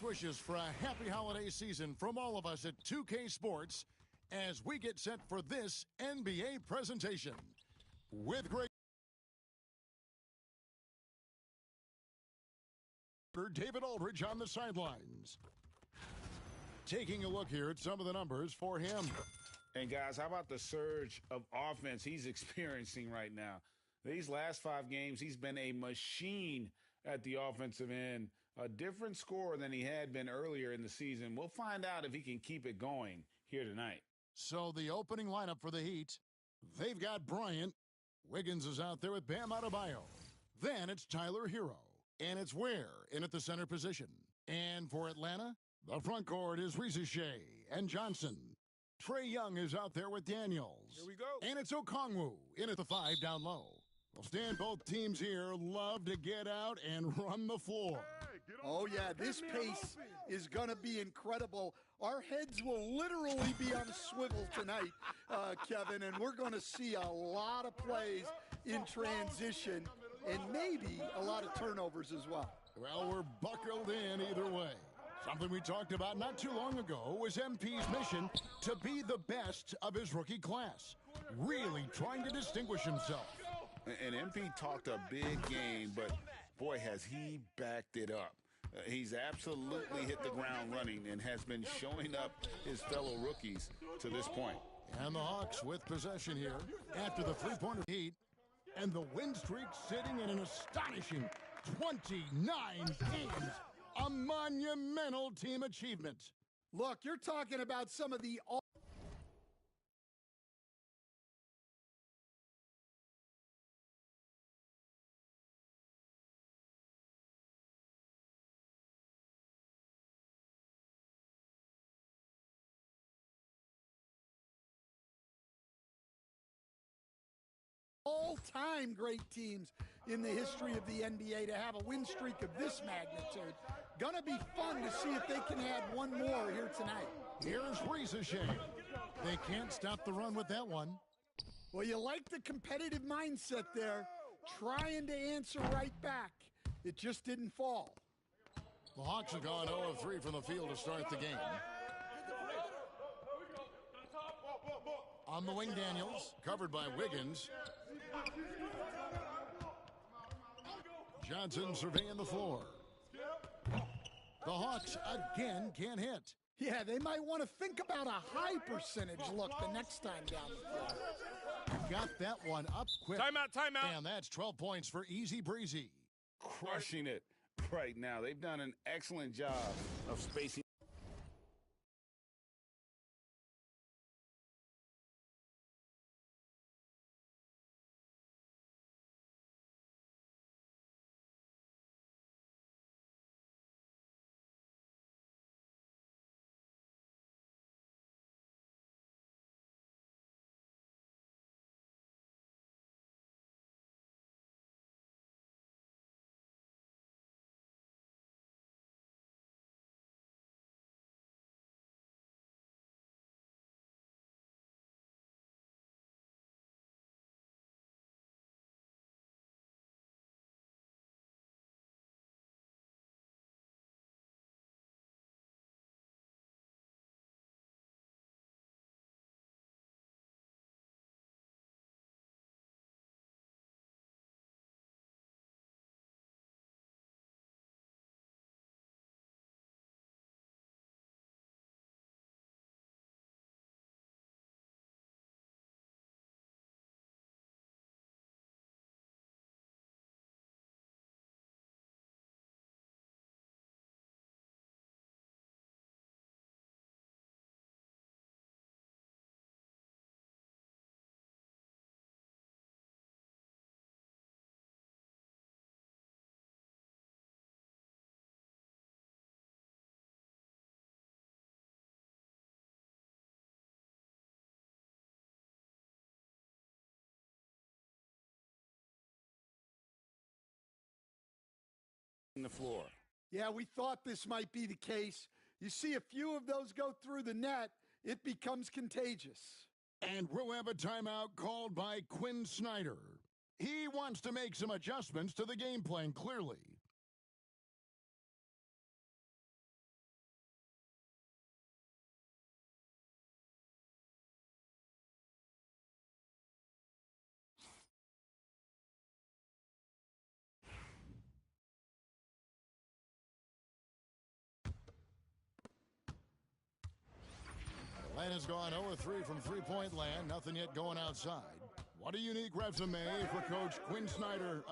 Wishes for a happy holiday season from all of us at 2K Sports as we get set for this NBA presentation. With great David Aldridge on the sidelines. Taking a look here at some of the numbers for him. And guys, how about the surge of offense he's experiencing right now? These last 5 games, he's been a machine at the offensive end. A different scorer than he had been earlier in the season. We'll find out if he can keep it going here tonight. So the opening lineup for the Heat, they've got Bryant. Wiggins is out there with Bam Adebayo. Then it's Tyler Hero. And it's Ware in at the center position. And for Atlanta, the front court is Risache and Johnson. Trae Young is out there with Daniels. Here we go. And it's Okongwu in at the 5 down low. Well, Stan, both teams here love to get out and run the floor. Oh, yeah, this pace is going to be incredible. Our heads will literally be on a swivel tonight, Kevin, and we're going to see a lot of plays in transition and maybe a lot of turnovers as well. Well, we're buckled in either way. Something we talked about not too long ago was MP's mission to be the best of his rookie class, really trying to distinguish himself. And MP talked a big game, but boy, has he backed it up. He's absolutely hit the ground running and has been showing up his fellow rookies to this point. And the Hawks with possession here after the three-pointer Heat, and the win streak sitting at an astonishing 29 games. A monumental team achievement. Look, you're talking about some of the all-time great teams in the history of the NBA to have a win streak of this magnitude. Gonna be fun to see if they can add one more here tonight. Here's Risache. They can't stop the run with that one. Well, you like the competitive mindset there, trying to answer right back. It just didn't fall. The Hawks have gone 0 of 3 from the field to start the game. On the wing, Daniels, covered by Wiggins. Johnson surveying the floor. The Hawks again can't hit. Yeah, they might want to think about a high percentage look the next time down the floor. Got that one up quick. Timeout. And that's 12 points for Easy Breezy. Crushing it right now. They've done an excellent job of spacing. The floor. Yeah, we thought this might be the case. You see a few of those go through the net, it becomes contagious. And we'll have a timeout called by Quinn Snyder. He wants to make some adjustments to the game plan, clearly. Atlanta's gone 0-3 from three-point land. Nothing yet going outside. What a unique resume for Coach Quinn Snyder.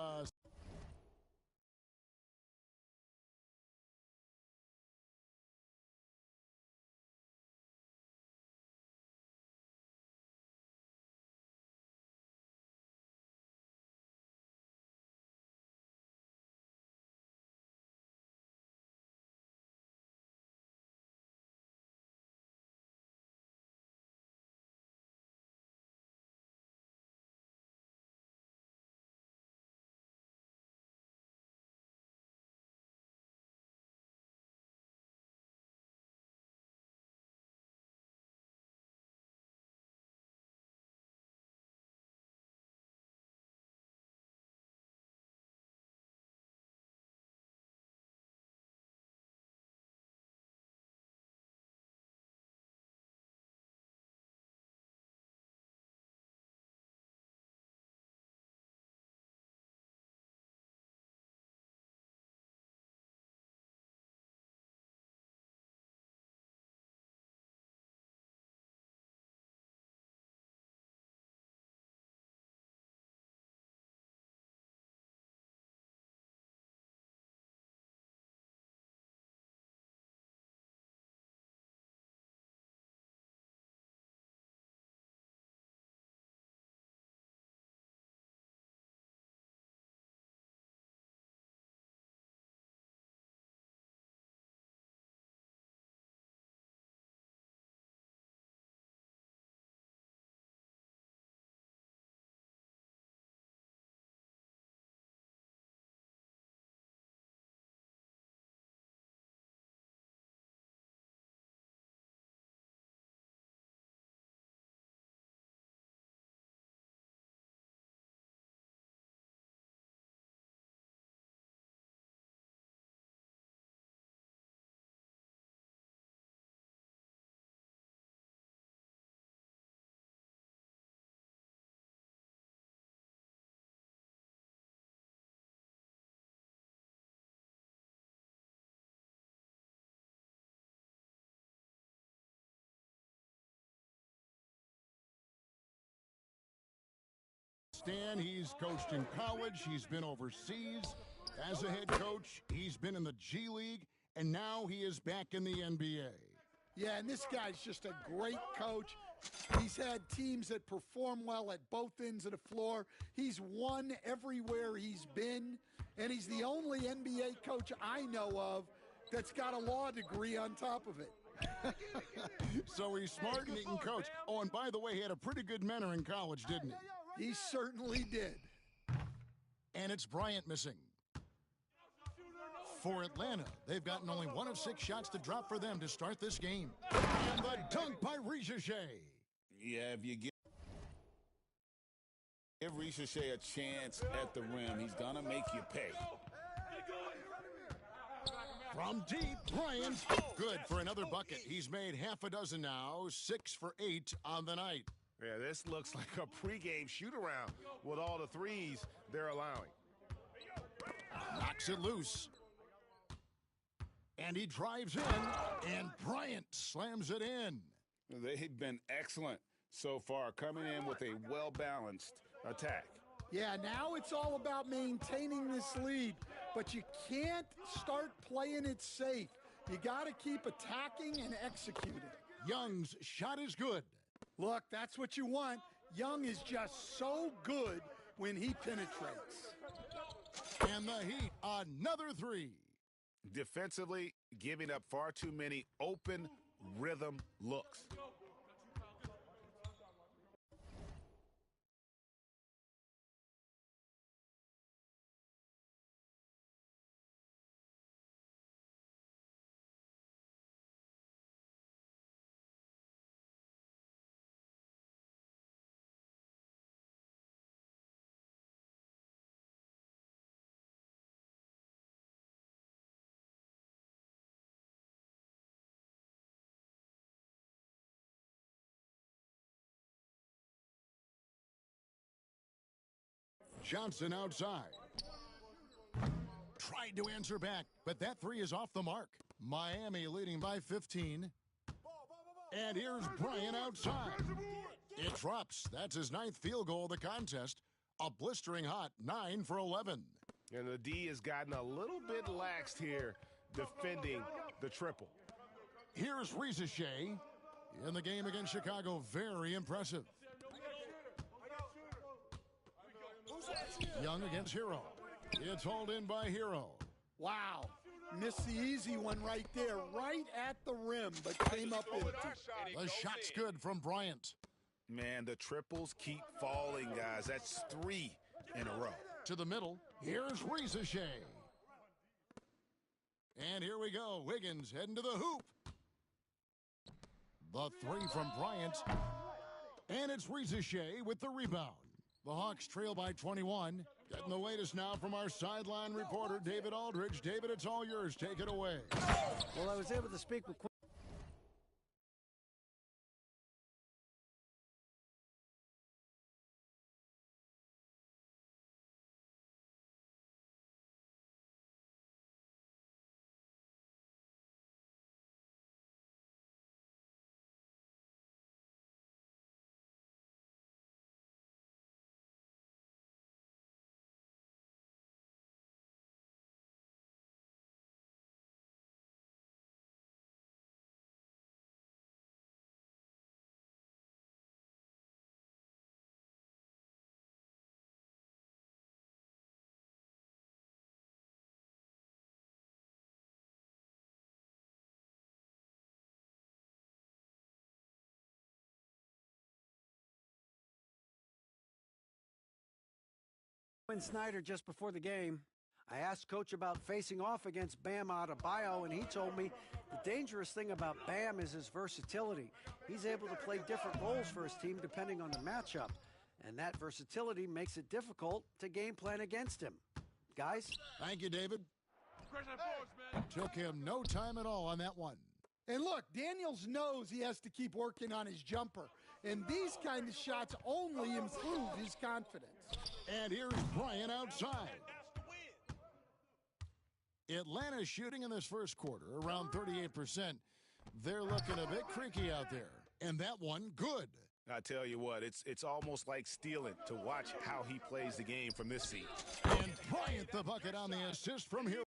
Stan, he's coached in college. He's been overseas as a head coach. He's been in the G League, and now he is back in the NBA. Yeah, and this guy's just a great coach. He's had teams that perform well at both ends of the floor. He's won everywhere he's been, and he's the only NBA coach I know of that's got a law degree on top of it. So he's smart and he can coach. Oh, and by the way, he had a pretty good mentor in college, didn't he? He certainly did. And it's Bryant missing. For Atlanta, they've gotten only 1 of 6 shots to drop for them to start this game. And the dunk by Richeche. Yeah, if you give Richeche a chance at the rim, he's going to make you pay. From deep, Bryant. Good for another bucket. He's made half a dozen now, 6 for 8 on the night. Yeah, this looks like a pregame shoot-around with all the threes they're allowing. Knocks it loose. And he drives in, and Bryant slams it in. They've been excellent so far, coming in with a well-balanced attack. Yeah, now it's all about maintaining this lead, but you can't start playing it safe. You got to keep attacking and executing. Young's shot is good. Look, that's what you want. Young is just so good when he penetrates. And the Heat, another 3. Defensively, giving up far too many open rhythm looks. Johnson outside. Tried to answer back, but that 3 is off the mark. Miami leading by 15. And here's Bryant outside. It drops. That's his 9th field goal of the contest. A blistering hot 9 for 11. And the D has gotten a little bit laxed here defending the triple. Here's Risache in the game against Chicago. Very impressive. Young against Hero. It's hauled in by Hero. Wow. Missed the easy one right there, right at the rim, but came up empty. The shot's good from Bryant. Man, the triples keep falling, guys. That's 3 in a row. To the middle. Here's Risache. And here we go. Wiggins heading to the hoop. The 3 from Bryant. And it's Risache with the rebound. The Hawks trail by 21. Getting the latest now from our sideline reporter, David Aldridge. David, it's all yours. Take it away. Well, I was able to speak with Quinn Snyder just before the game. I asked Coach about facing off against Bam Adebayo, and he told me the dangerous thing about Bam is his versatility. He's able to play different roles for his team depending on the matchup, and that versatility makes it difficult to game plan against him. Guys? Thank you, David. Took him no time at all on that one. And look, Daniels knows he has to keep working on his jumper, and these kind of shots only improve his confidence. And here's Bryant outside. Atlanta shooting in this first quarter around 38%. They're looking a bit creaky out there. And that one, good. I tell you what, it's almost like stealing to watch how he plays the game from this seat. And Bryant the bucket on the assist from here.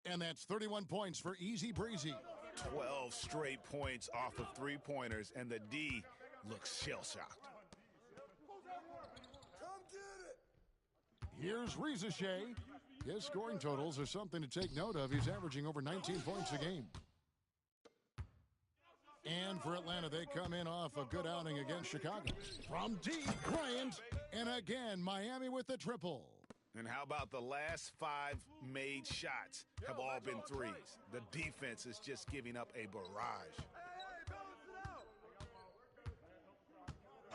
And that's 31 points for Easy Breezy. 12 straight points off of 3-pointers, and the D looks shell-shocked. Here's Risache. His scoring totals are something to take note of. He's averaging over 19 points a game. And for Atlanta, they come in off a good outing against Chicago. From deep, Bryant. And again, Miami with the triple. And how about the last 5 made shots have all been threes? The defense is just giving up a barrage.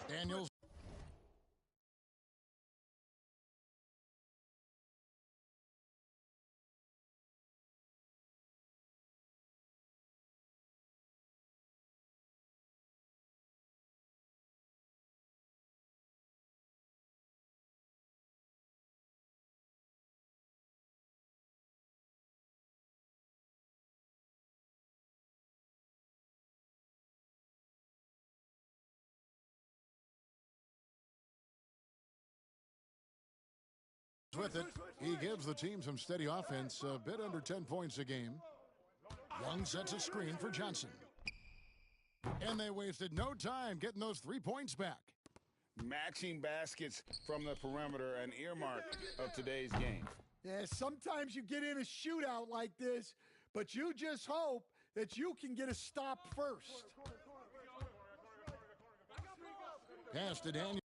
Daniels. with it. He gives the team some steady offense, a bit under 10 points a game. Young sets a screen for Johnson. And they wasted no time getting those 3 points back. Matching baskets from the perimeter, an earmark of today's game. Yeah, sometimes you get in a shootout like this, but you just hope that you can get a stop first. Pass to Daniel.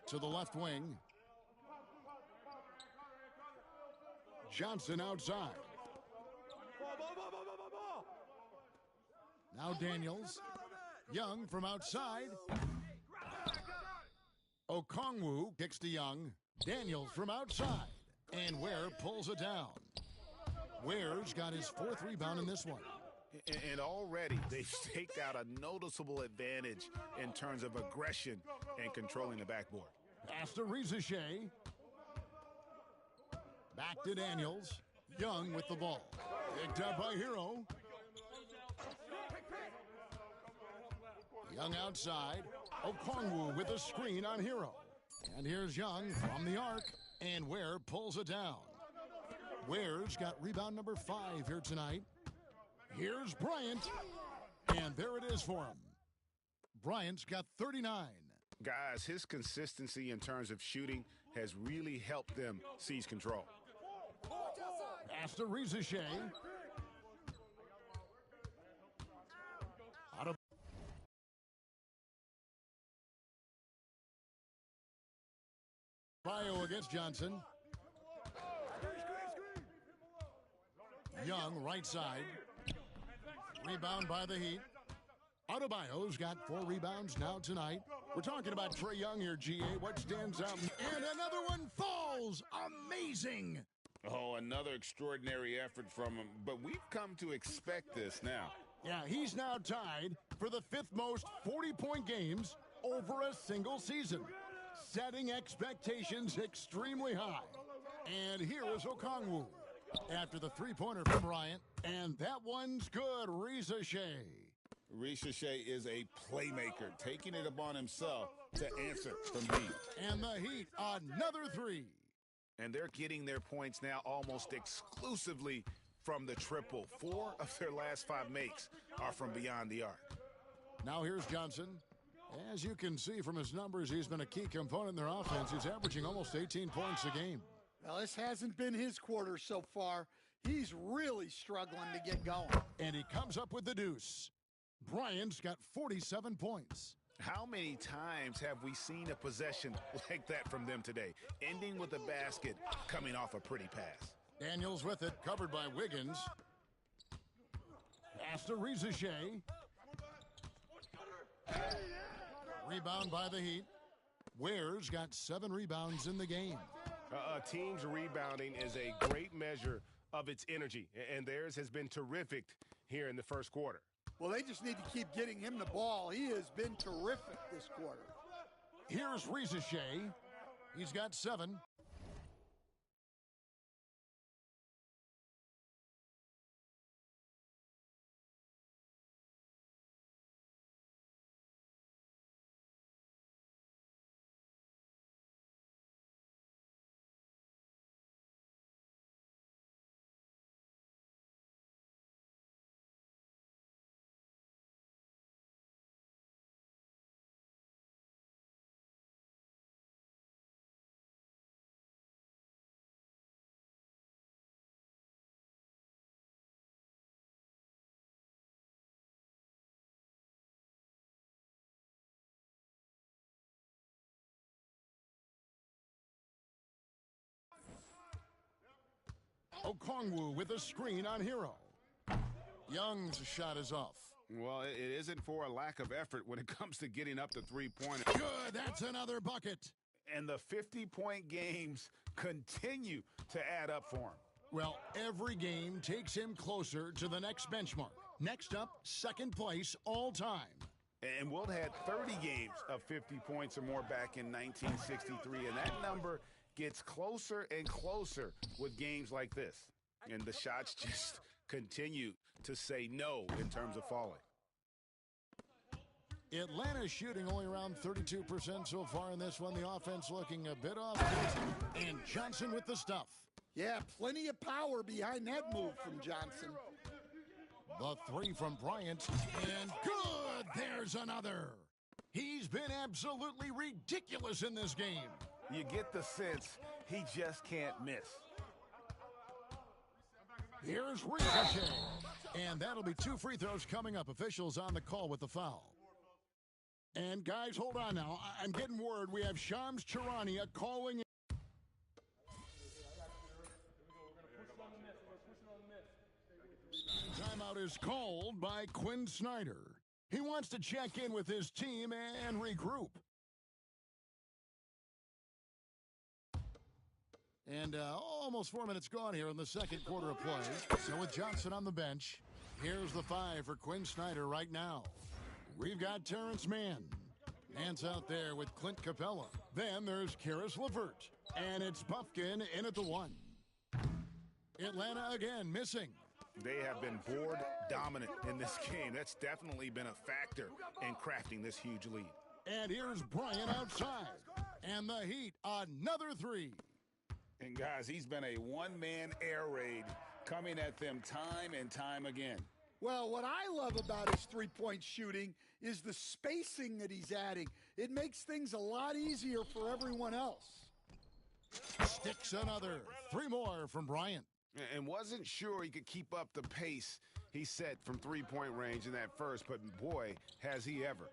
To the left wing. Johnson outside. Now Daniels. Young from outside. Okongwu kicks to Young. Daniels from outside. And Ware pulls it down. Ware's got his 4th rebound in this one. And already they've staked out a noticeable advantage in terms of aggression and controlling the backboard. Pass to Rizachet. Back to Daniels. Young with the ball. Picked up by Hero. Young outside. Okongwu with a screen on Hero. And here's Young from the arc. And Ware pulls it down. Ware's got rebound number 5 here tonight. Here's Bryant. And there it is for him. Bryant's got 39. Guys, his consistency in terms of shooting has really helped them seize control. Pass to Rizachet. Bio against Johnson. Young, right side. Rebound by the Heat. Adebayo's got 4 rebounds now tonight. We're talking about Trae Young here, GA. What stands out? And another one falls. Amazing. Oh, another extraordinary effort from him. But we've come to expect this now. Yeah, he's now tied for the 5th most 40-point games over a single season, setting expectations extremely high. And here is Okongwu after the 3-pointer from Bryant. And that one's good. Rizachet. Rizachet is a playmaker, taking it upon himself to answer from deep. And the Heat, another 3. And they're getting their points now almost exclusively from the triple. 4 of their last 5 makes are from beyond the arc. Now here's Johnson. As you can see from his numbers, he's been a key component in their offense. He's averaging almost 18 points a game. Well, this hasn't been his quarter so far. He's really struggling to get going. And he comes up with the deuce. Bryant's got 47 points. How many times have we seen a possession like that from them today, ending with a basket coming off a pretty pass? Daniels with it, covered by Wiggins. Pass to Rizachet. Rebound by the Heat. Ware's got 7 rebounds in the game. A team's rebounding is a great measure of its energy, and theirs has been terrific here in the first quarter. Well, they just need to keep getting him the ball. He has been terrific this quarter. Here's Rizachet. He's got 7. Okongwu with a screen on Hero. Young's shot is off. Well, it isn't for a lack of effort when it comes to getting up to 3-pointers. Good, that's another bucket. And the 50-point games continue to add up for him. Well, every game takes him closer to the next benchmark. Next up, second place all time. And Wilt had 30 games of 50 points or more back in 1963, and that number gets closer and closer with games like this. And the shots just continue to say no in terms of falling. Atlanta shooting only around 32% so far in this one. The offense looking a bit off base. And Johnson with the stuff. Yeah, plenty of power behind that move from Johnson. The three from Bryant, and good! There's another. He's been absolutely ridiculous in this game. You get the sense he just can't miss. Here's Ricochet. And that'll be 2 free throws coming up. Officials on the call with the foul. And guys, hold on now. I'm getting word we have Shams Charania calling in. Timeout is called by Quinn Snyder. He wants to check in with his team and regroup. And almost 4 minutes gone here in the second quarter of play. So with Johnson on the bench, here's the 5 for Quinn Snyder right now. We've got Terrence Mann. Mann's out there with Clint Capella. Then there's Karis LeVert. And it's Bufkin in at the 1. Atlanta again missing. They have been board dominant in this game. That's definitely been a factor in crafting this huge lead. And here's Bryant outside. And the Heat, another 3. And guys, he's been a one-man air raid coming at them time and time again. Well, what I love about his three-point shooting is the spacing that he's adding. It makes things a lot easier for everyone else. Sticks another. 3 more from Bryant. And wasn't sure he could keep up the pace he set from three-point range in that first, but boy, has he ever.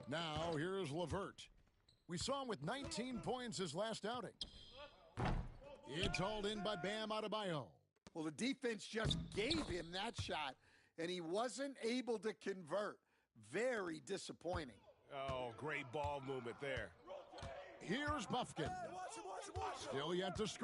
Now, here's LeVert. We saw him with 19 points his last outing. It's hauled in by Bam Adebayo. Well, the defense just gave him that shot, and he wasn't able to convert. Very disappointing. Oh, great ball movement there. Here's Bufkin. Still yet to score.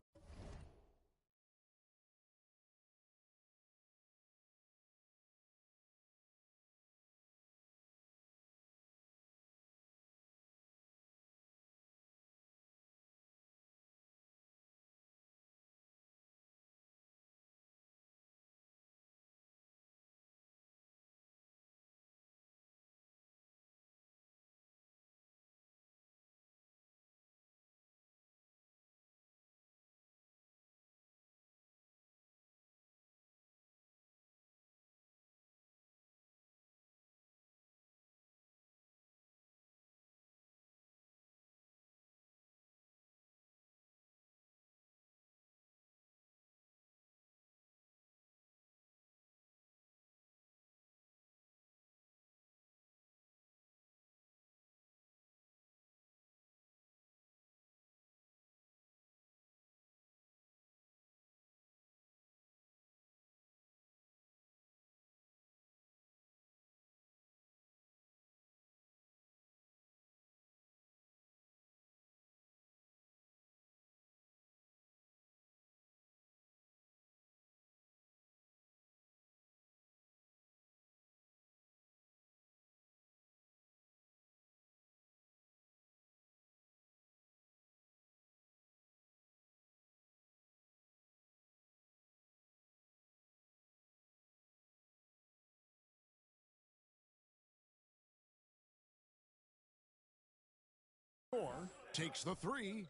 Takes the 3,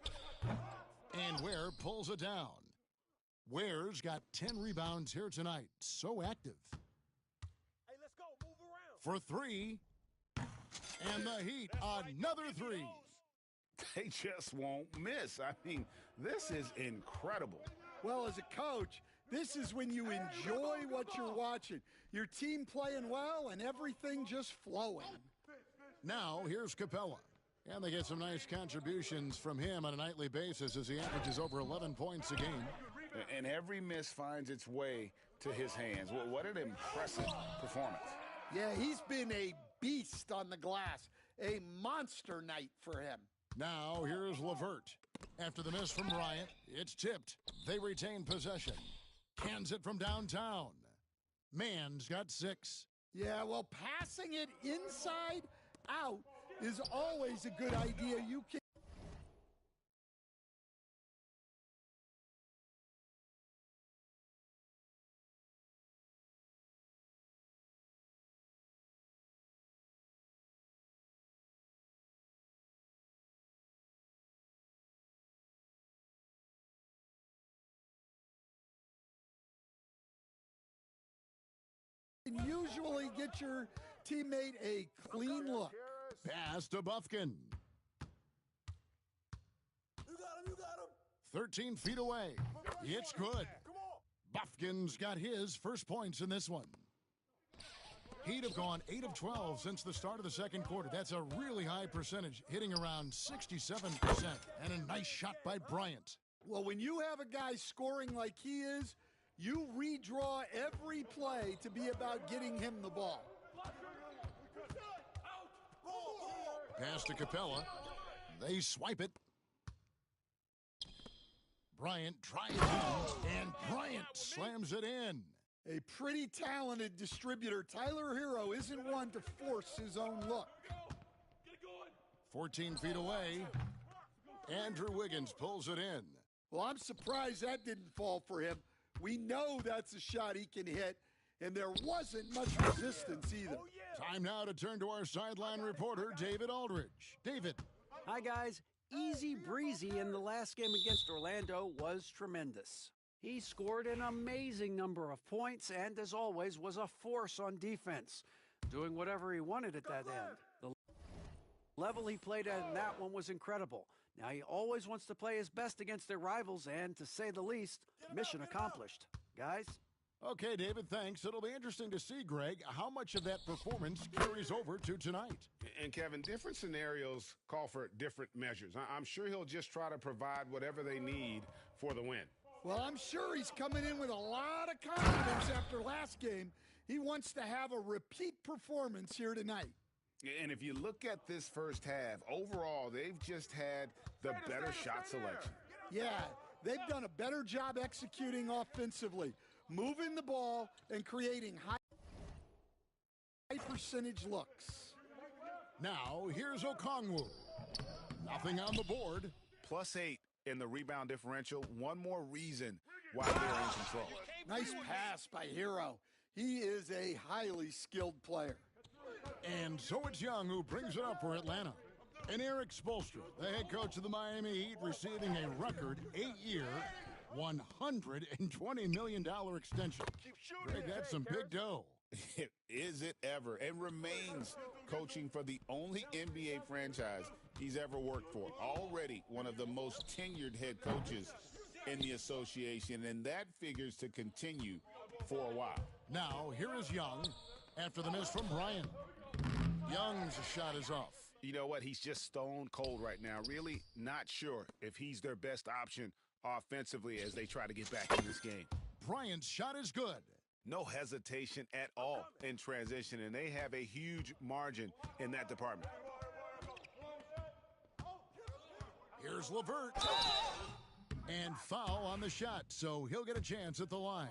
and Ware pulls it down. Ware's got 10 rebounds here tonight. So active. Hey, let's go. Move around. For 3, and the Heat, another 3. They just won't miss. I mean, this is incredible. Well, as a coach, this is when you enjoy what you're watching. Your team playing well and everything just flowing. Now, here's Capella. And they get some nice contributions from him on a nightly basis as he averages over 11 points a game. And every miss finds its way to his hands. Well, what an impressive performance. Yeah, he's been a beast on the glass. A monster night for him. Now, here's LeVert. After the miss from Bryant, it's tipped. They retain possession. Hands it from downtown. Mann's got 6. Yeah, well, passing it inside out is always a good idea. You can usually get your teammate a clean look. Pass to Bufkin. 13 feet away. It's good. Bufkin's got his first points in this one. He'd have gone 8 of 12 since the start of the second quarter. That's a really high percentage, hitting around 67%. And a nice shot by Bryant. Well, when you have a guy scoring like he is, you redraw every play to be about getting him the ball. Pass to Capella. They swipe it. Bryant tries it, and Bryant slams it in. A pretty talented distributor. Tyler Hero isn't one to force his own look. 14 feet away. Andrew Wiggins pulls it in. Well, I'm surprised that didn't fall for him. We know that's a shot he can hit, and there wasn't much resistance either. Time now to turn to our sideline reporter, David Aldridge. David. Hi, guys. Easy breezy in the last game against Orlando was tremendous. He scored an amazing number of points and, as always, was a force on defense, doing whatever he wanted at that end. The level he played at in that one was incredible. Now, he always wants to play his best against their rivals, and to say the least, mission accomplished. Guys? Okay, David, thanks. It'll be interesting to see, Greg, how much of that performance carries over to tonight. And, Kevin, different scenarios call for different measures. I'm sure he'll just try to provide whatever they need for the win. Well, I'm sure he's coming in with a lot of confidence after last game. He wants to have a repeat performance here tonight. And if you look at this first half, overall, they've just had the better shot selection. Yeah, they've done a better job executing offensively, moving the ball and creating high percentage looks. Now, here's Okongwu. Nothing on the board. +8 in the rebound differential. One more reason why they're in control. Nice pass by Hero. He is a highly skilled player. And so it's Young who brings it up for Atlanta. And Eric Spoelstra, the head coach of the Miami Heat, receiving a record 8-year, $120 million extension. Greg, that's some big dough. Is it ever? And remains coaching for the only NBA franchise he's ever worked for. Already one of the most tenured head coaches in the association, and that figures to continue for a while. Now, here is Young after the miss from Bryant. Young's shot is off. You know what? He's just stone cold right now. Really not sure if he's their best option offensively as they try to get back in this game. Bryant's shot is good. No hesitation at all in transition, and they have a huge margin in that department. Here's LeVert. And foul on the shot, so he'll get a chance at the line.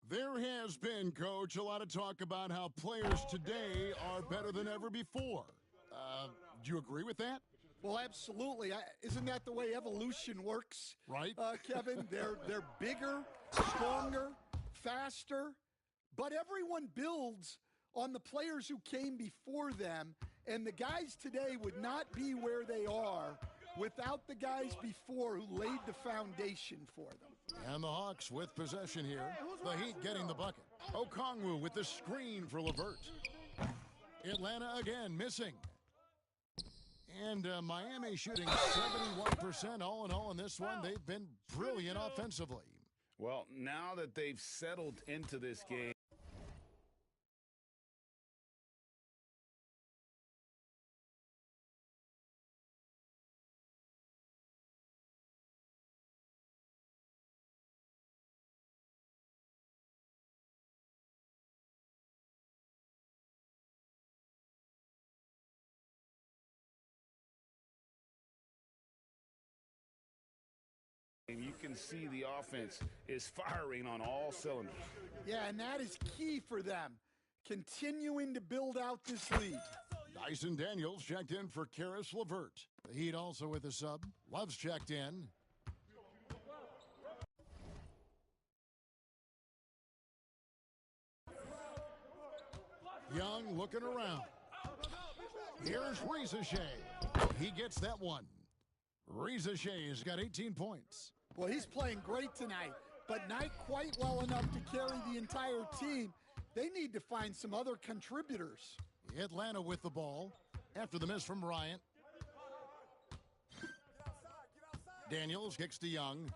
There has been, Coach, a lot of talk about how players today are better than ever before. Do you agree with that? Well, absolutely. Isn't that the way evolution works? Right. Kevin, they're bigger, stronger, faster, but everyone builds on the players who came before them, and the guys today would not be where they are without the guys before who laid the foundation for them. And the Hawks with possession here. The Heat getting the bucket. Okongwu with the screen for LeVert. Atlanta again missing. And Miami shooting 71% all in all in this one. They've been brilliant offensively. Well, now that they've settled into this game, you can can see the offense is firing on all cylinders. Yeah, and that is key for them, continuing to build out this lead. Dyson Daniels checked in for Karis LeVert. The Heat also with a sub. Love's checked in. Young looking around. Here's Reza Shea. He gets that one. Reza Shea's got 18 points. Well, he's playing great tonight, but not quite well enough to carry the entire team. They need to find some other contributors. Atlanta with the ball after the miss from Bryant. Daniels kicks to Young.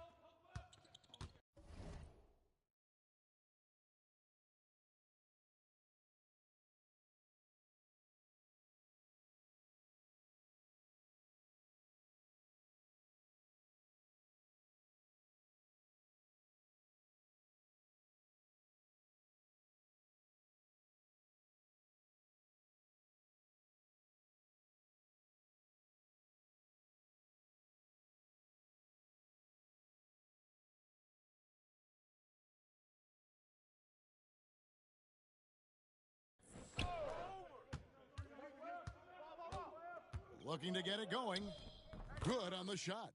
Looking to get it going. Good on the shot.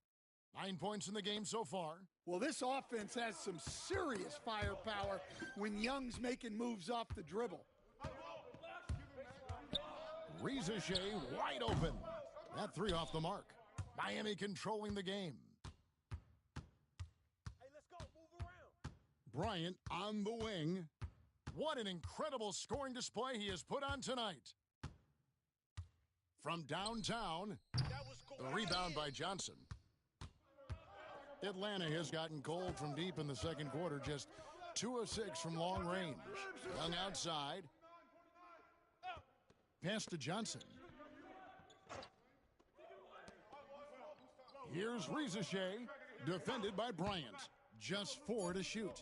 9 points in the game so far. Well, this offense has some serious firepower when Young's making moves off the dribble. Reza Shea wide open. That three off the mark. Miami controlling the game. Hey, let's go. Move around. Bryant on the wing. What an incredible scoring display he has put on tonight. From downtown, the rebound by Johnson. Atlanta has gotten cold from deep in the second quarter, just 2 of 6 from long range. Young outside. Pass to Johnson. Here's Reza Shea, defended by Bryant. Just 4 to shoot.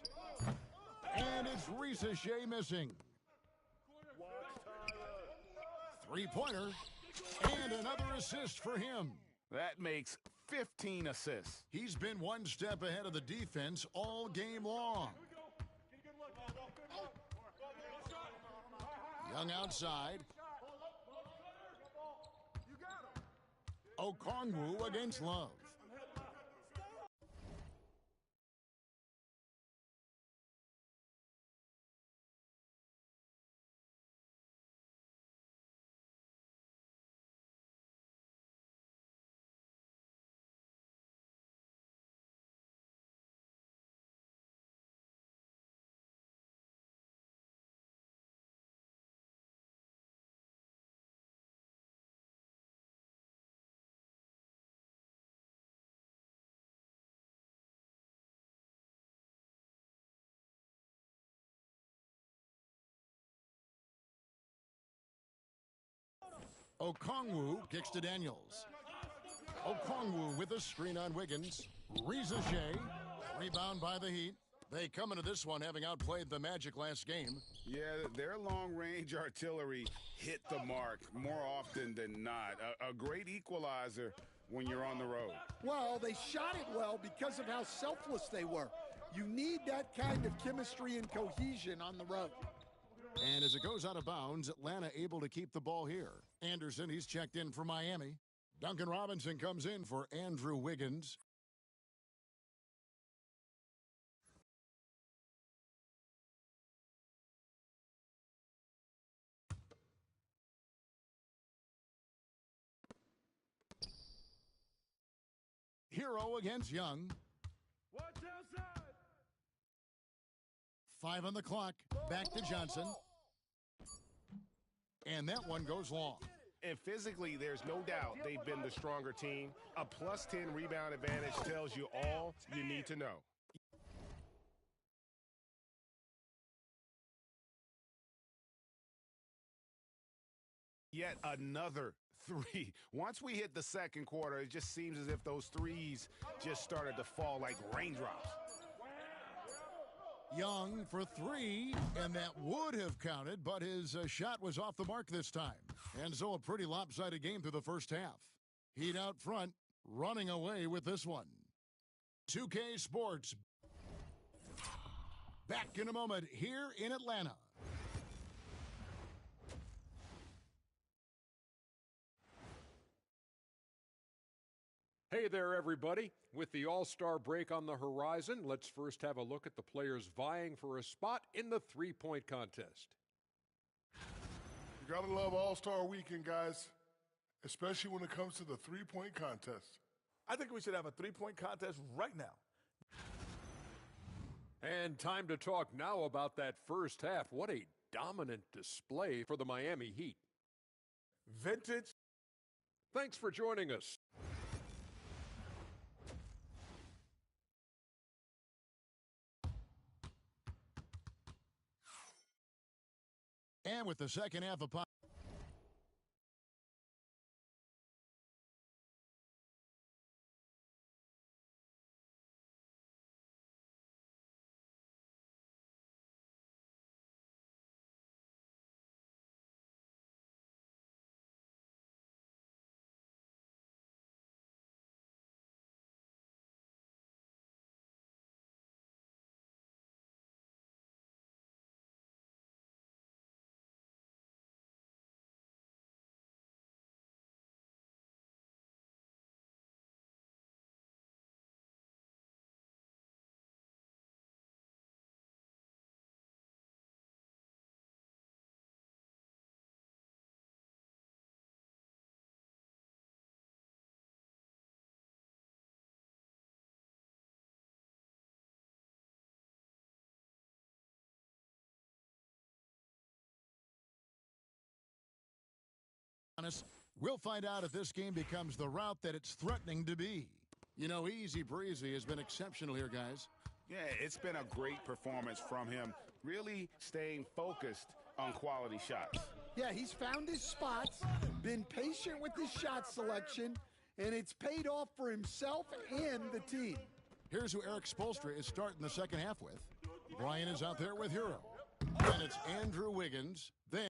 And it's Reza Shea missing. Three-pointer. And another assist for him. That makes 15 assists. He's been one step ahead of the defense all game long. Young outside. Okongwu against Love. Okongwu kicks to Daniels. Okongwu with a screen on Wiggins. Reza Shea, rebound by the Heat. They come into this one having outplayed the Magic last game. Yeah, their long-range artillery hit the mark more often than not. A great equalizer when you're on the road. Well, they shot it well because of how selfless they were. You need that kind of chemistry and cohesion on the road. And as it goes out of bounds, Atlanta able to keep the ball here. Anderson, he's checked in for Miami. Duncan Robinson comes in for Andrew Wiggins. Hero against Young. Watch outside. 5 on the clock. Back to Johnson. And that one goes long. And physically, there's no doubt they've been the stronger team. A plus 10 rebound advantage tells you all you need to know. Yet another three. Once we hit the second quarter, it just seems as if those threes just started to fall like raindrops. Young for 3, and that would have counted, but his shot was off the mark this time. And so a pretty lopsided game through the first half. Heat out front, running away with this one. 2K Sports. Back in a moment here in Atlanta. Hey there, everybody. With the All-Star break on the horizon, let's first have a look at the players vying for a spot in the three-point contest. You gotta love All-Star Weekend, guys, especially when it comes to the three-point contest. I think we should have a three-point contest right now. And time to talk now about that first half. What a dominant display for the Miami Heat. Vintage. Thanks for joining us. And with the second half upon. We'll find out if this game becomes the route that it's threatening to be. You know, Easy Breezy has been exceptional here, guys. Yeah, it's been a great performance from him, really staying focused on quality shots. Yeah, he's found his spots, been patient with his shot selection, and it's paid off for himself and the team. Here's who Eric Spoelstra is starting the second half with. Brian is out there with Hero. And it's Andrew Wiggins. Then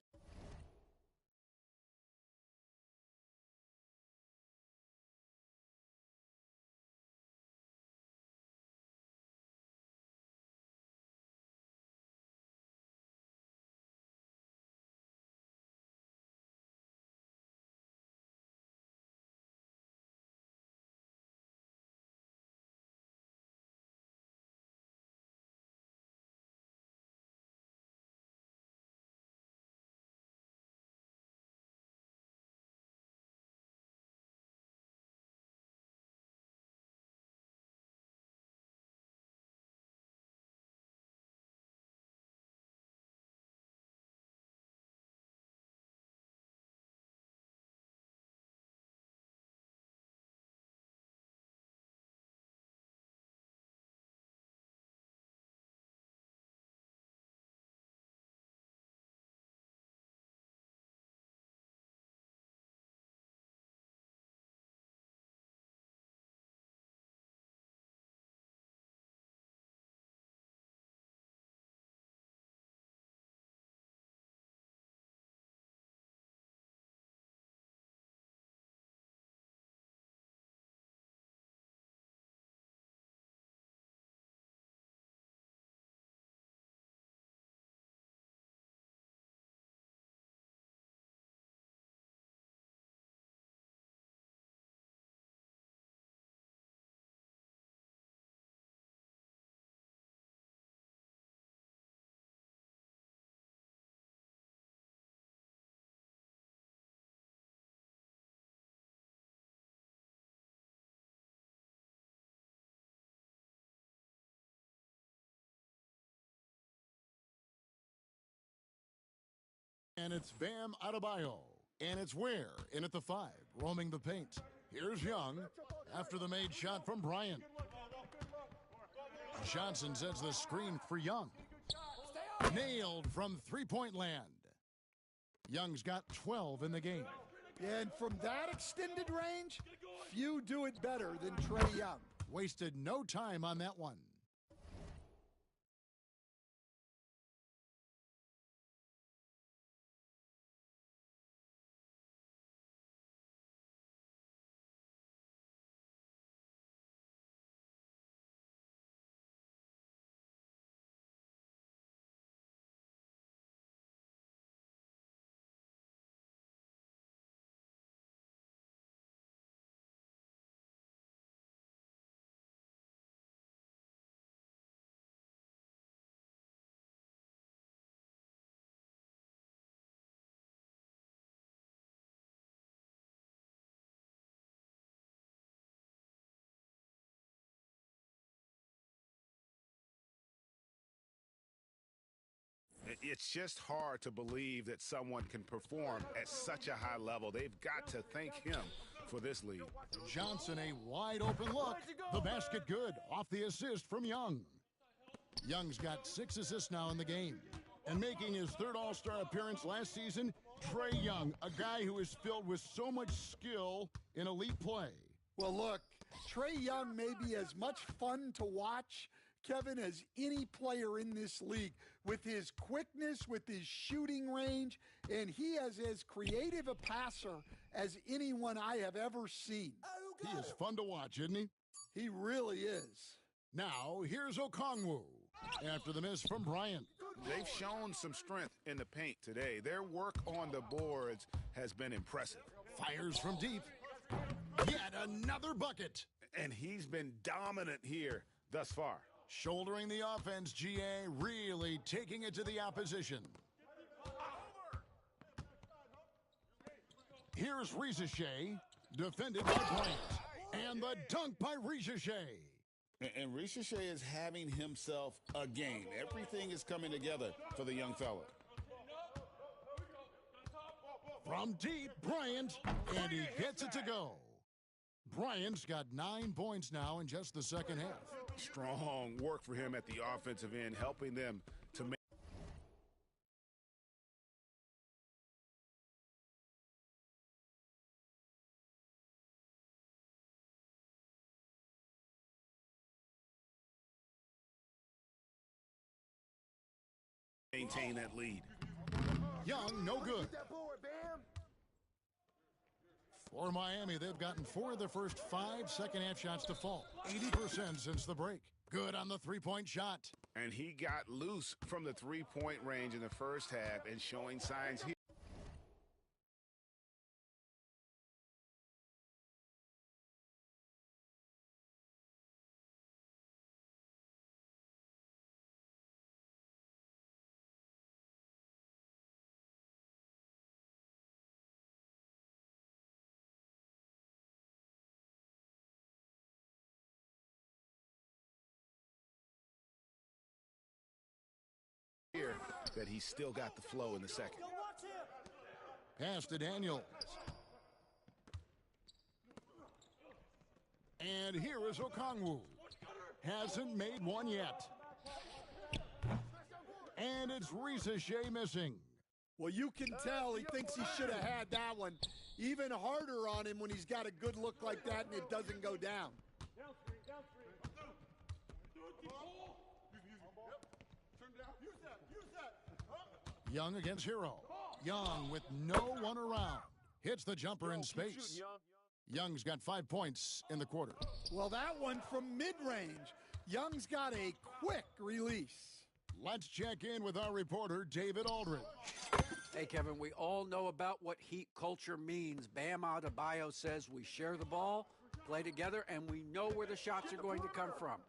and it's Bam Adebayo. And it's Ware in at the 5, roaming the paint. Here's Young after the made shot from Bryant. Johnson sets the screen for Young. Nailed from three-point land. Young's got 12 in the game. And from that extended range, few do it better than Trae Young. Wasted no time on that one. It's just hard to believe that someone can perform at such a high level. They've got to thank him for this lead. Johnson, a wide open look. The basket good off the assist from Young. Young's got 6 assists now in the game. And making his third All-Star appearance last season, Trae Young, a guy who is filled with so much skill in elite play. Well, look, Trae Young may be as much fun to watch, Kevin, as any player in this league, with his quickness, with his shooting range, and he is as creative a passer as anyone I have ever seen. He is fun to watch, isn't he? He really is. Now, here's Okongwu after the miss from Bryant. They've shown some strength in the paint today. Their work on the boards has been impressive. Fires from deep. Yet another bucket. And he's been dominant here thus far. Shouldering the offense, GA really taking it to the opposition. Here's Risache, defended by Bryant. And the dunk by Risache. And Risache is having himself a game. Everything is coming together for the young fella. From deep, Bryant, and he gets it to go. Bryant's got 9 points now in just the second half. Strong work for him at the offensive end, helping them to make. Maintain that lead. Young, no good. For Miami, they've gotten 4 of their first 5 second-half shots to fall. 80% since the break. Good on the three-point shot. And he got loose from the three-point range in the first half and showing signs here. That he's still got the flow in the second. Pass to Daniels. And here is Okongwu. Hasn't made one yet. And it's Risache missing. Well, you can tell he thinks he should have had that one. Even harder on him when he's got a good look like that and it doesn't go down. Young against Hero. Young with no one around. Hits the jumper in space. Young's got 5 points in the quarter. Well, that one from mid-range. Young's got a quick release. Let's check in with our reporter, David Aldridge. Hey, Kevin, we all know about what Heat culture means. Bam Adebayo says we share the ball, play together, and we know where the shots are going to come from.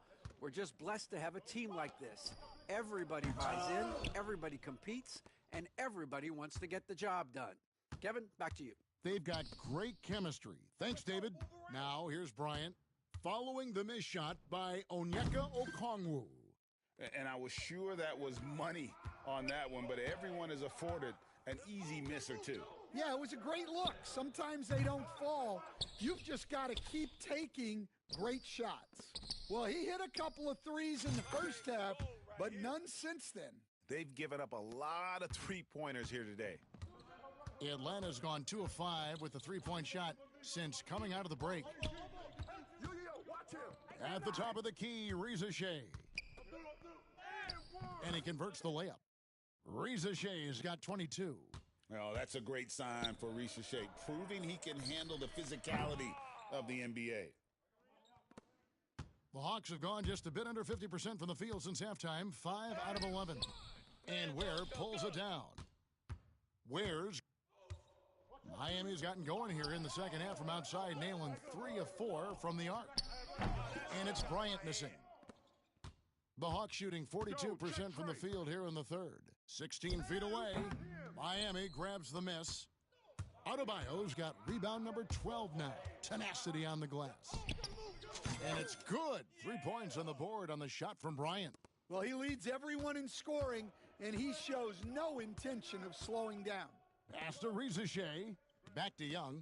We're just blessed to have a team like this. Everybody buys in, everybody competes, and everybody wants to get the job done. Kevin, back to you. They've got great chemistry. Thanks, David. Now, here's Bryant following the missed shot by Onyeka Okongwu. And I was sure that was money on that one, but everyone is afforded an easy miss or two. Yeah, it was a great look. Sometimes they don't fall. You've just got to keep taking great shots. Well, he hit a couple of threes in the first half, but none since then. They've given up a lot of three-pointers here today. Atlanta's gone 2 of 5 with the three-point shot since coming out of the break. At the top of the key, Risache. And he converts the layup. Risache's got 22. Well, that's a great sign for Risache, proving he can handle the physicality of the NBA. The Hawks have gone just a bit under 50% from the field since halftime, 5 out of 11. And Ware pulls it down. Ware's Miami's gotten going here in the second half from outside, nailing 3 of 4 from the arc. And it's Bryant missing. The Hawks shooting 42% from the field here in the third. 16 feet away, Miami grabs the miss. Adebayo's got rebound number 12 now. Tenacity on the glass. And it's good. 3 points on the board on the shot from Bryant. Well, he leads everyone in scoring, and he shows no intention of slowing down. Pass to Rizache. Back to Young.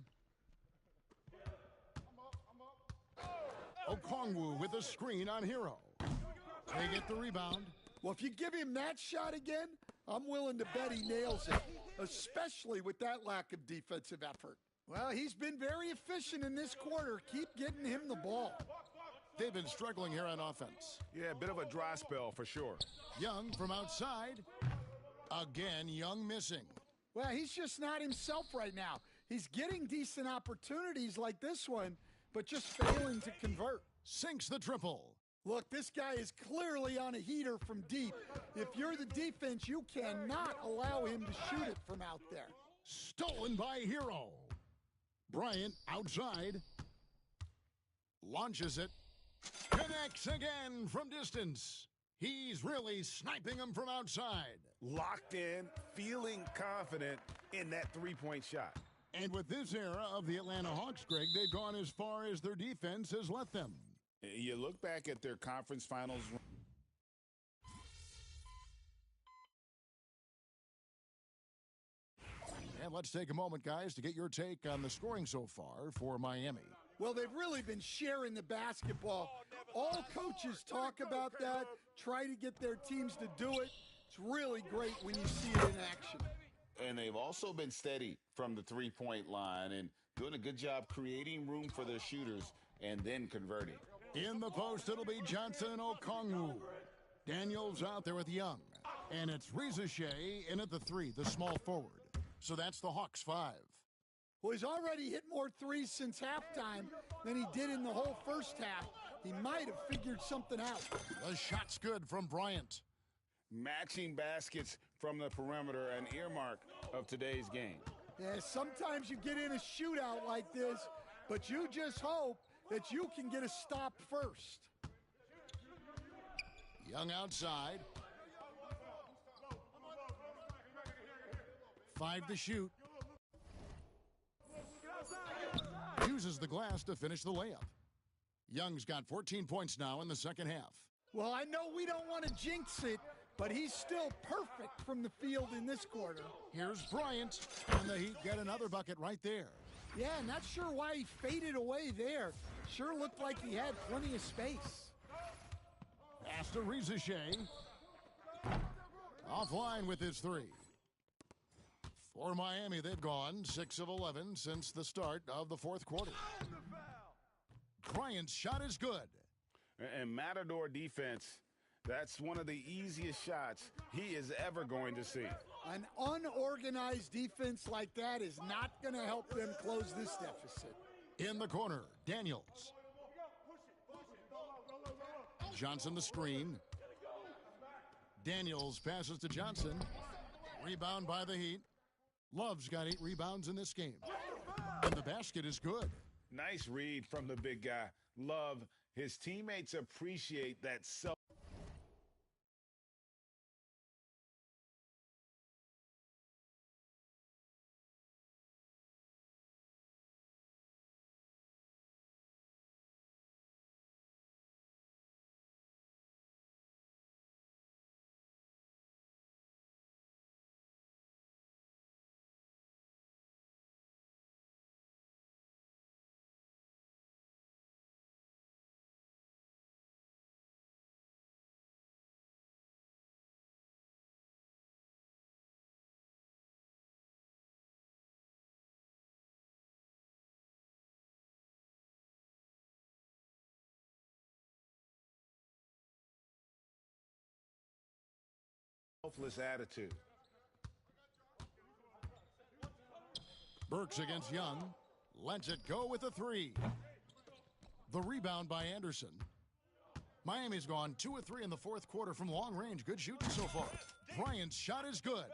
Okongwu with a screen on Hero. They get the rebound. Well, if you give him that shot again, I'm willing to bet he nails it, especially with that lack of defensive effort. Well, he's been very efficient in this quarter. Keep getting him the ball. They've been struggling here on offense. Yeah, a bit of a dry spell for sure. Young from outside. Again, Young missing. Well, he's just not himself right now. He's getting decent opportunities like this one, but just failing to convert. Sinks the triple. Look, this guy is clearly on a heater from deep. If you're the defense, you cannot allow him to shoot it from out there. Stolen by Hero. Bryant outside. Launches it. Connects again from distance. He's really sniping them from outside. Locked in, feeling confident in that three-point shot. And with this era of the Atlanta Hawks, Greg, they've gone as far as their defense has let them. You look back at their conference finals. And let's take a moment, guys, to get your take on the scoring so far for Miami. Well, they've really been sharing the basketball. All coaches talk about that, try to get their teams to do it. It's really great when you see it in action. And they've also been steady from the three-point line and doing a good job creating room for their shooters and then converting. In the post, it'll be Johnson and Okongwu. Daniels out there with Young. And it's Rizache in at the three, the small forward. So that's the Hawks 5. Well, he's already hit more threes since halftime than he did in the whole first half. He might have figured something out. The shot's good from Bryant. Matching baskets from the perimeter, an earmark of today's game. Yeah, sometimes you get in a shootout like this, but you just hope that you can get a stop first. Young outside. 5 to shoot. Uses the glass to finish the layup. Young's got 14 points now in the second half. Well, I know we don't want to jinx it, but he's still perfect from the field in this quarter. Here's Bryant, and the Heat get another bucket right there. Yeah, not sure why he faded away there. Sure looked like he had plenty of space. Pass to Rizache. Offline with his three. For Miami, they've gone 6 of 11 since the start of the fourth quarter. Bryant's shot is good. And Matador defense, that's one of the easiest shots he is ever going to see. An unorganized defense like that is not going to help them close this deficit. In the corner, Daniels. Johnson the screen. Daniels passes to Johnson. Rebound by the Heat. Love's got 8 rebounds in this game. And the basket is good. Nice read from the big guy. Love, his teammates appreciate that self. Selfless attitude. Burks against Young. Lets it go with a 3. The rebound by Anderson. Miami's gone 2 of 3 in the fourth quarter from long range. Good shooting so far. Bryant's shot is good.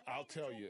I'll tell you.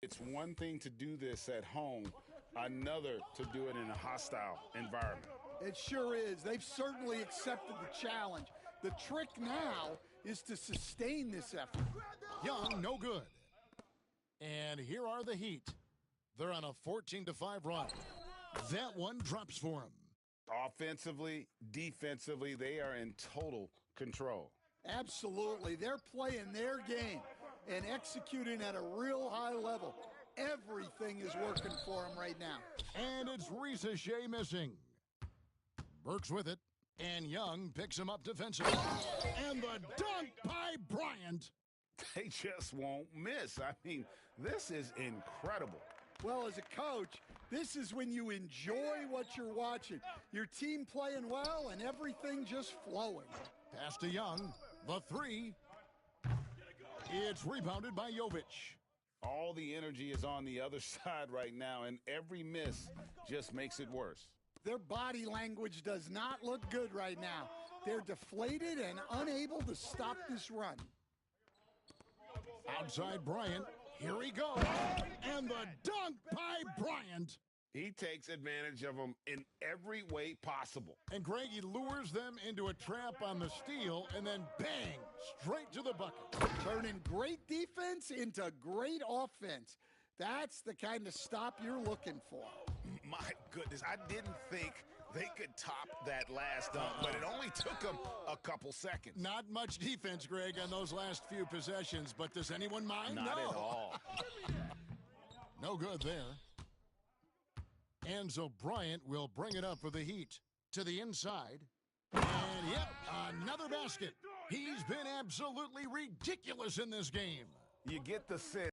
It's one thing to do this at home, another to do it in a hostile environment. It sure is. They've certainly accepted the challenge. The trick now is to sustain this effort. Young, no good. And here are the Heat. They're on a 14-5 run. That one drops for them. Offensively, defensively, they are in total control. Absolutely. They're playing their game and executing at a real high level. Everything is working for them right now. And it's Risa Shea missing. Burks with it, and Young picks him up defensively. And the dunk by Bryant. They just won't miss. I mean, this is incredible. Well, as a coach, this is when you enjoy what you're watching. Your team playing well and everything just flowing. Pass to Young. The three. It's rebounded by Jovic. All the energy is on the other side right now, and every miss just makes it worse. Their body language does not look good right now. They're deflated and unable to stop this run. Outside Bryant. Here he goes. And the dunk by Bryant. He takes advantage of them in every way possible. And Greg, he lures them into a trap on the steal, and then bang, straight to the bucket. Turning great defense into great offense. That's the kind of stop you're looking for. My goodness, I didn't think they could top that last dunk, but it only took them a couple seconds. Not much defense, Greg, on those last few possessions, but does anyone mind? Not No. at all. No good there. And so Bryant will bring it up for the Heat to the inside. And, yep, another basket. He's been absolutely ridiculous in this game. You get the sense.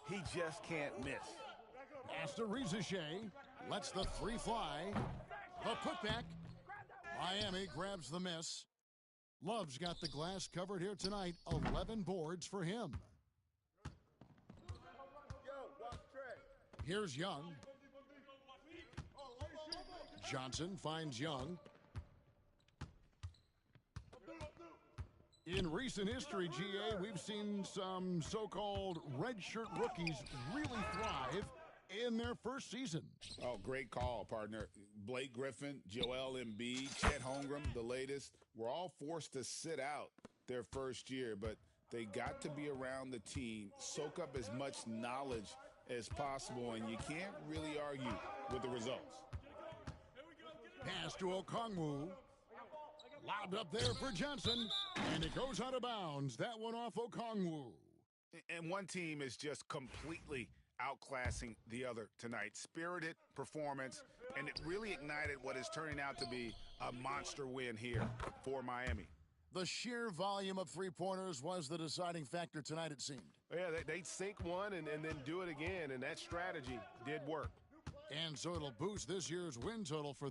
He just can't miss. Pass to Risa Shea. Lets the three fly. The putback. Miami grabs the miss. Love's got the glass covered here tonight. 11 boards for him. Here's Young. Johnson finds Young. In recent history, GA, we've seen some so-called redshirt rookies really thrive in their first season. Oh, great call, partner. Blake Griffin, Joel Embiid, Chet Holmgren, the latest, were all forced to sit out their first year, but they got to be around the team, soak up as much knowledge as possible, and you can't really argue with the results. Pass to Okongwu. Lobbed up there for Johnson, and it goes out of bounds. That one off Okongwu. And one team is just completely outclassing the other tonight. Spirited performance, and it really ignited what is turning out to be a monster win here for Miami. The sheer volume of three-pointers was the deciding factor tonight, it seemed. Yeah, they'd sink one and then do it again, and that strategy did work. And so it'll boost this year's win total for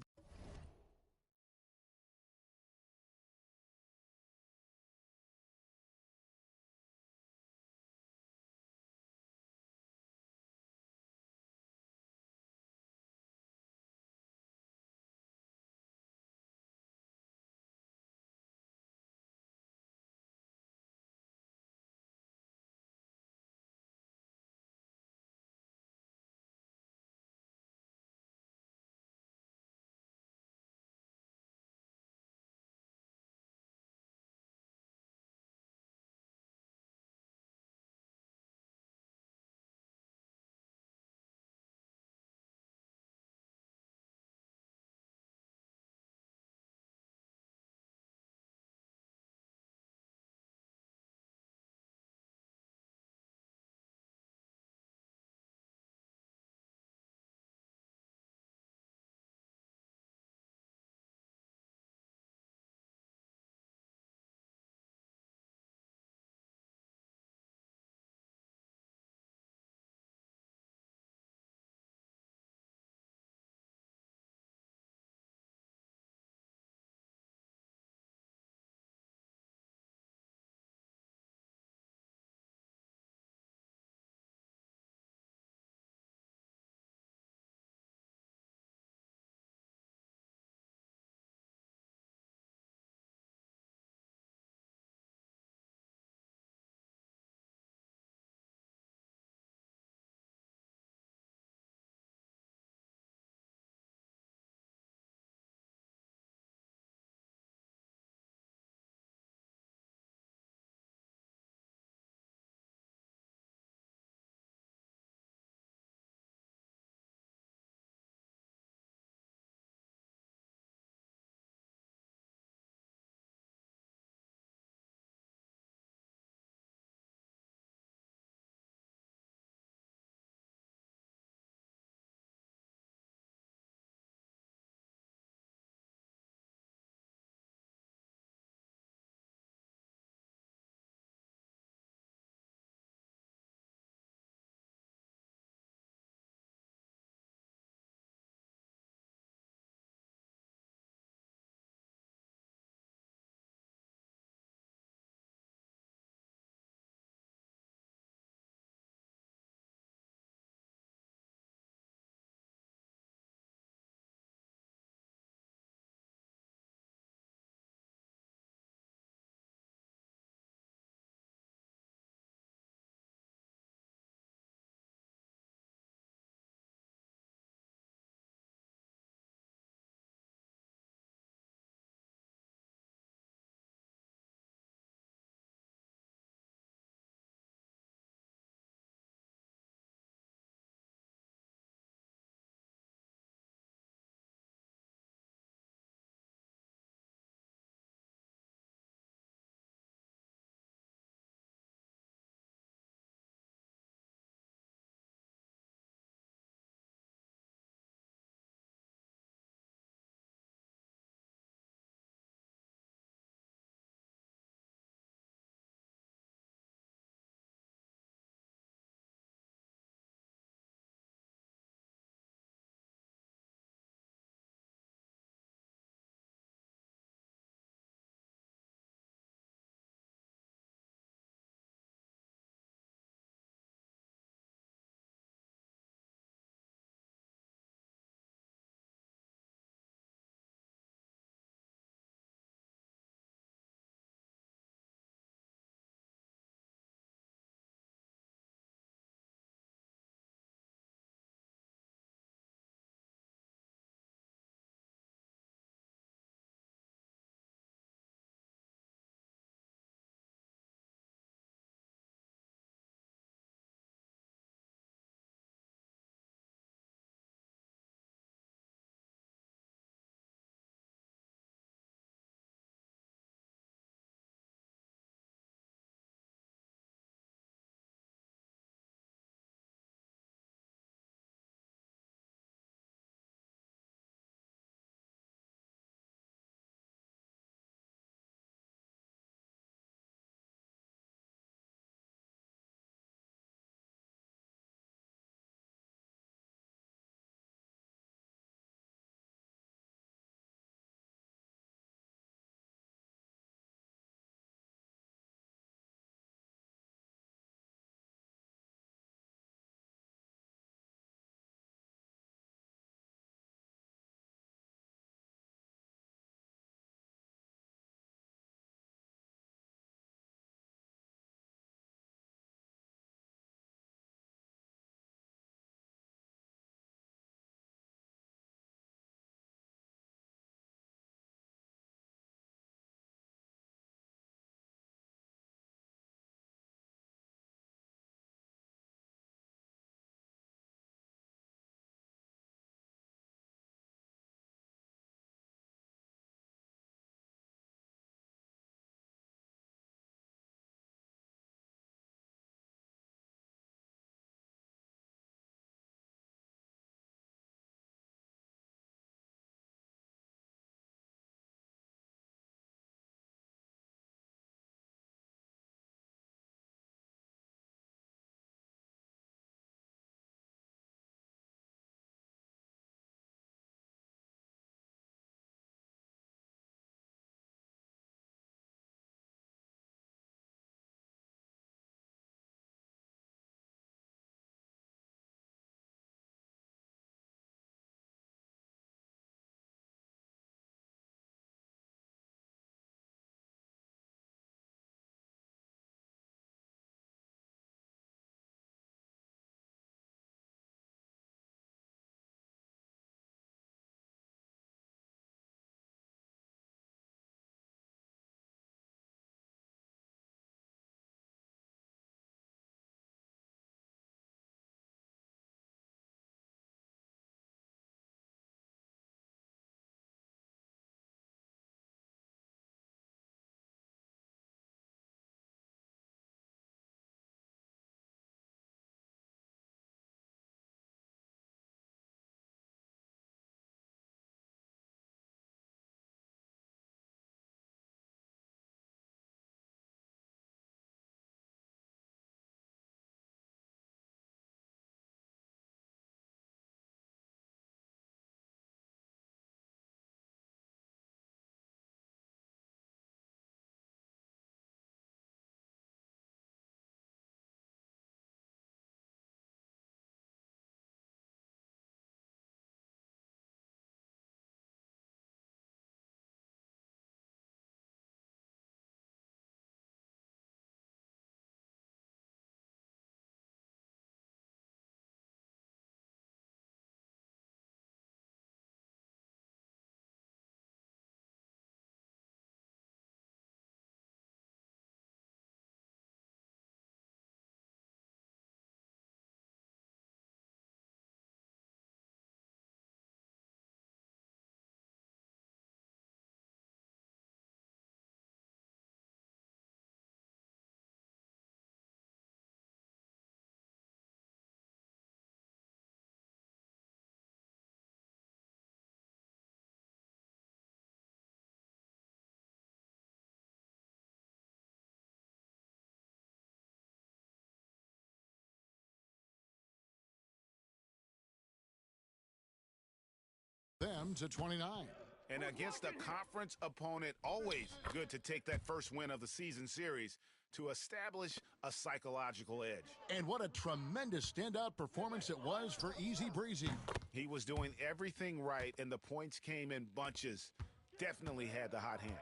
them to 29. And against a conference opponent, always good to take that first win of the season series to establish a psychological edge. And what a tremendous standout performance it was for Easy Breezy. He was doing everything right, and the points came in bunches. Definitely had the hot hand.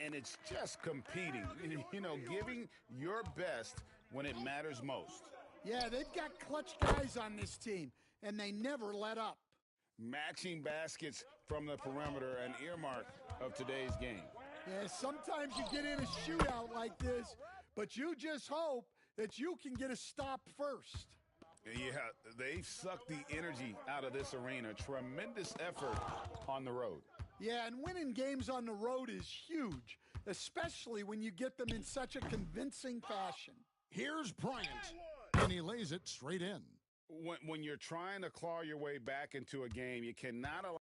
And it's just competing, you know, giving your best when it matters most. Yeah, they've got clutch guys on this team, and they never let up. Matching baskets from the perimeter, an earmark of today's game. Yeah, sometimes you get in a shootout like this, but you just hope that you can get a stop first. Yeah, they've sucked the energy out of this arena. Tremendous effort on the road. Yeah, and winning games on the road is huge, especially when you get them in such a convincing fashion. Here's Bryant, and he lays it straight in. When you're trying to claw your way back into a game, you cannot allow...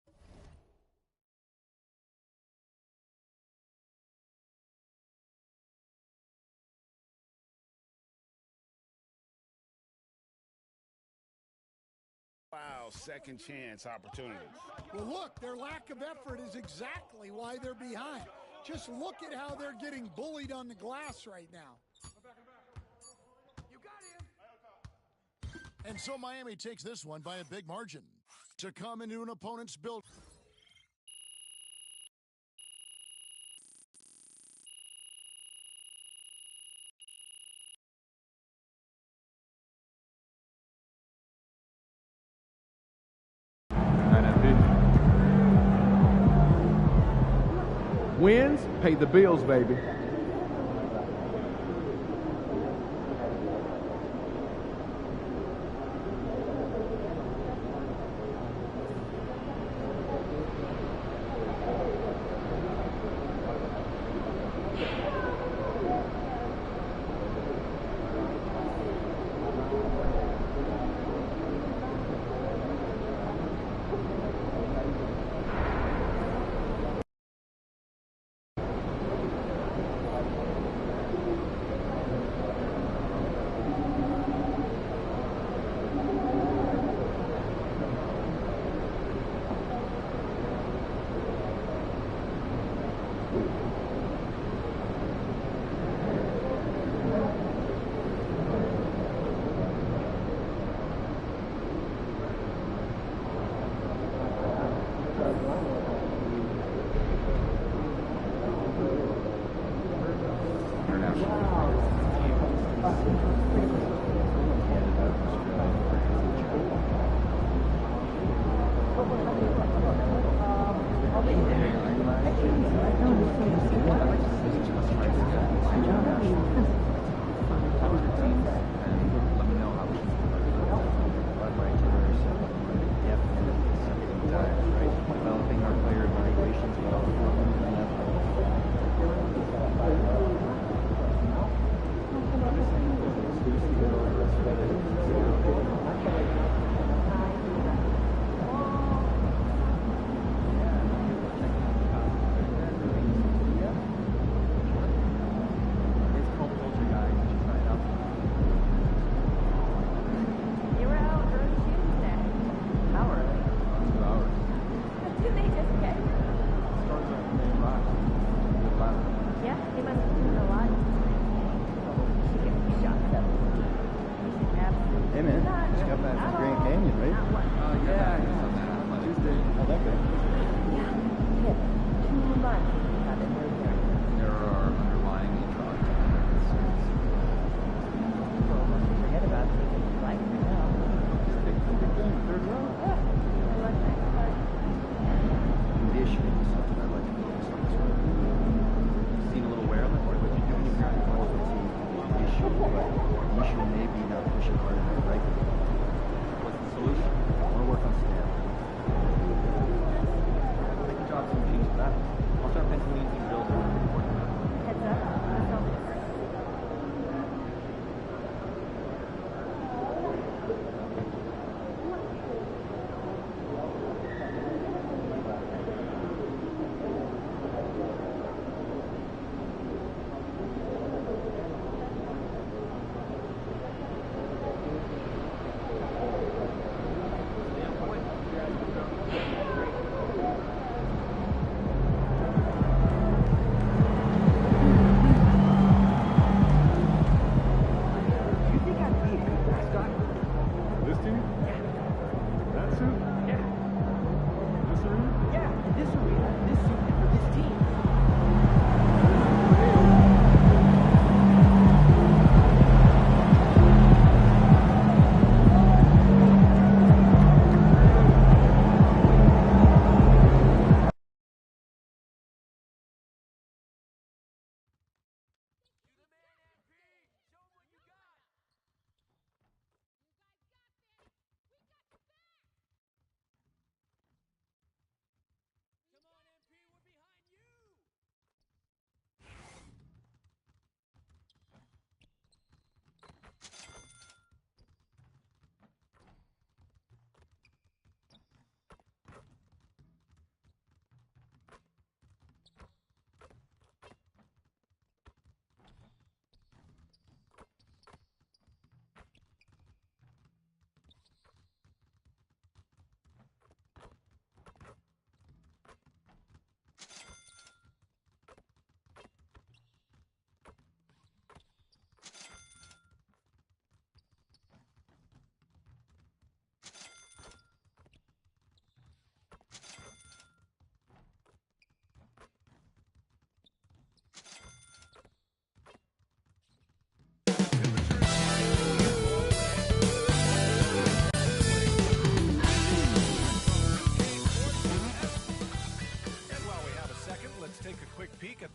second chance opportunities. Well, look, their lack of effort is exactly why they're behind. Just look at how they're getting bullied on the glass right now. You got him. And so Miami takes this one by a big margin to come into an opponent's build. Wins pay the bills, baby.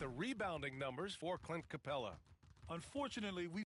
the rebounding numbers for Clint Capella. Unfortunately, we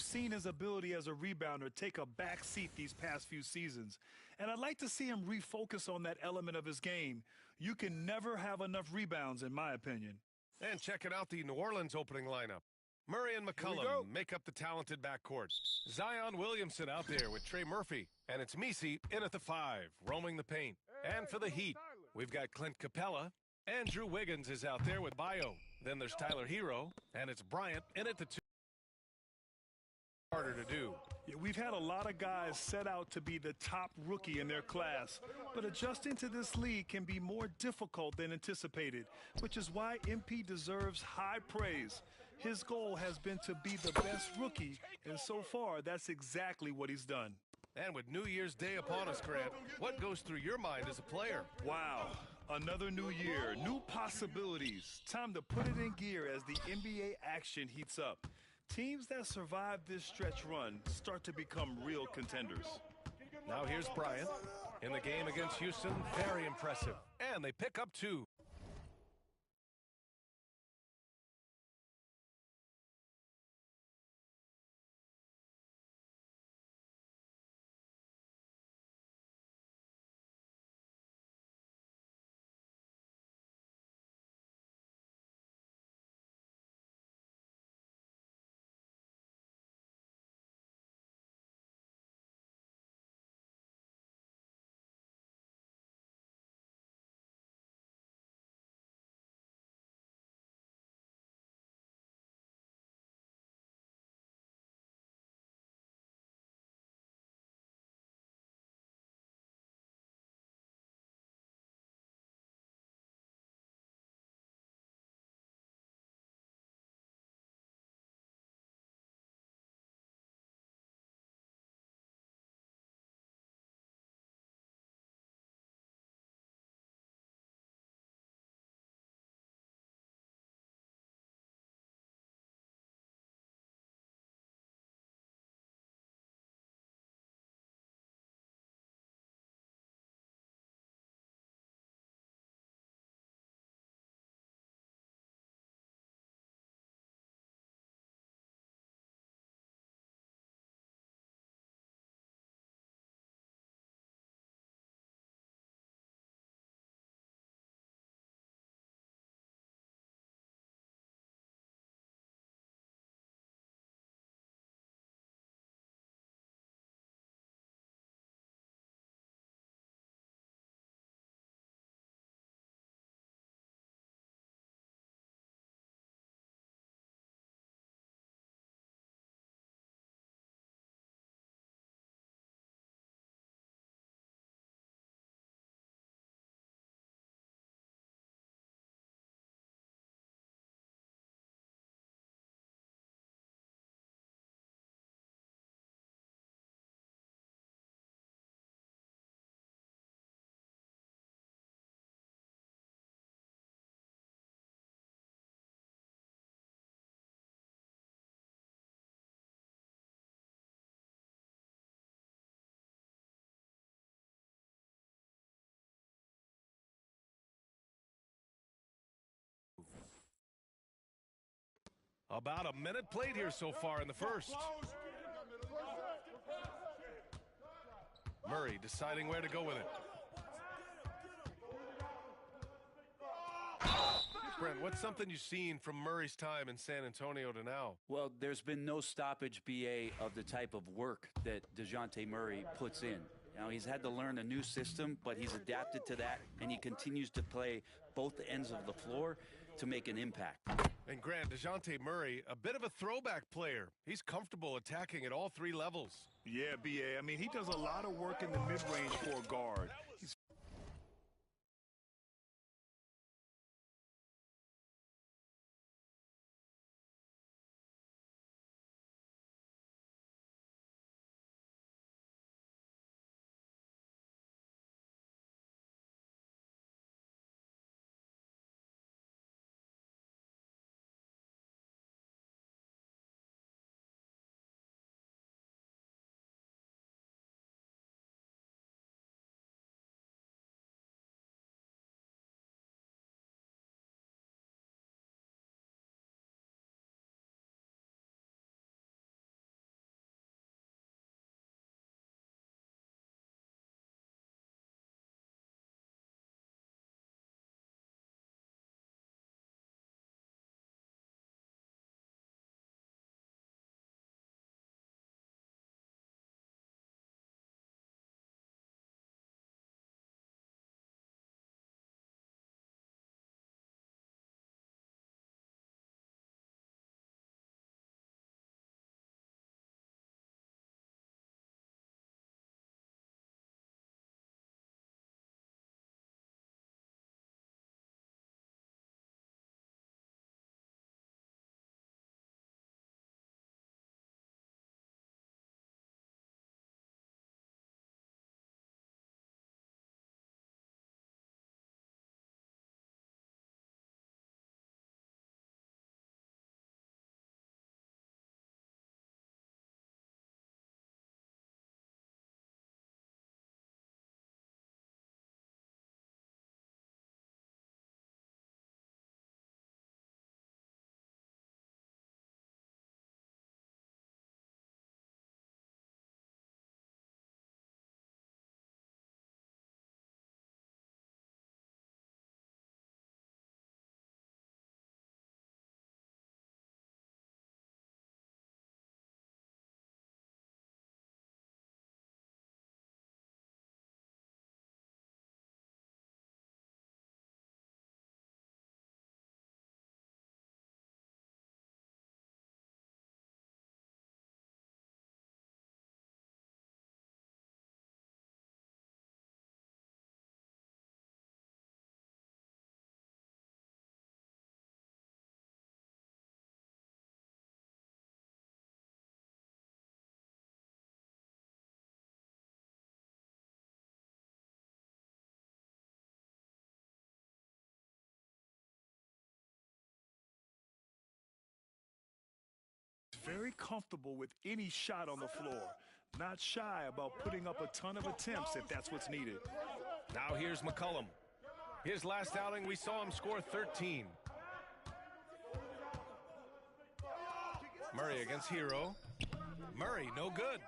seen his ability as a rebounder take a back seat these past few seasons. And I'd like to see him refocus on that element of his game. You can never have enough rebounds, in my opinion. And checking out the New Orleans opening lineup. Murray and McCollum make up the talented backcourt. Zion Williamson out there with Trey Murphy. And it's Messi in at the 5, roaming the paint. And for the Heat, we've got Clint Capella. Andrew Wiggins is out there with Bio. Then there's Tyler Hero. And it's Bryant in at the 2. Harder to do. Yeah, we've had a lot of guys set out to be the top rookie in their class, but adjusting to this league can be more difficult than anticipated, which is why MP deserves high praise. His goal has been to be the best rookie, and so far, that's exactly what he's done. And with New Year's Day upon us, Grant, what goes through your mind as a player? Wow, another new year, new possibilities. Time to put it in gear as the NBA action heats up. Teams that survive this stretch run start to become real contenders. Now here's Bryant. In the game against Houston, very impressive. And they pick up 2. About a minute played here so far in the first. Murray deciding where to go with it. Brent, what's something you've seen from Murray's time in San Antonio to now? Well, there's been no stoppage, BA, of the type of work that DeJounte Murray puts in. You know, he's had to learn a new system, but he's adapted to that, and he continues to play both ends of the floor to make an impact. And Grant, DeJounte Murray, a bit of a throwback player. He's comfortable attacking at all 3 levels. Yeah, BA. I mean, he does a lot of work in the mid-range for a guard. comfortable with any shot on the floor. Not shy about putting up a ton of attempts if that's what's needed. Now here's McCollum. His last outing, we saw him score 13. Murray against Hero. Murray, no good.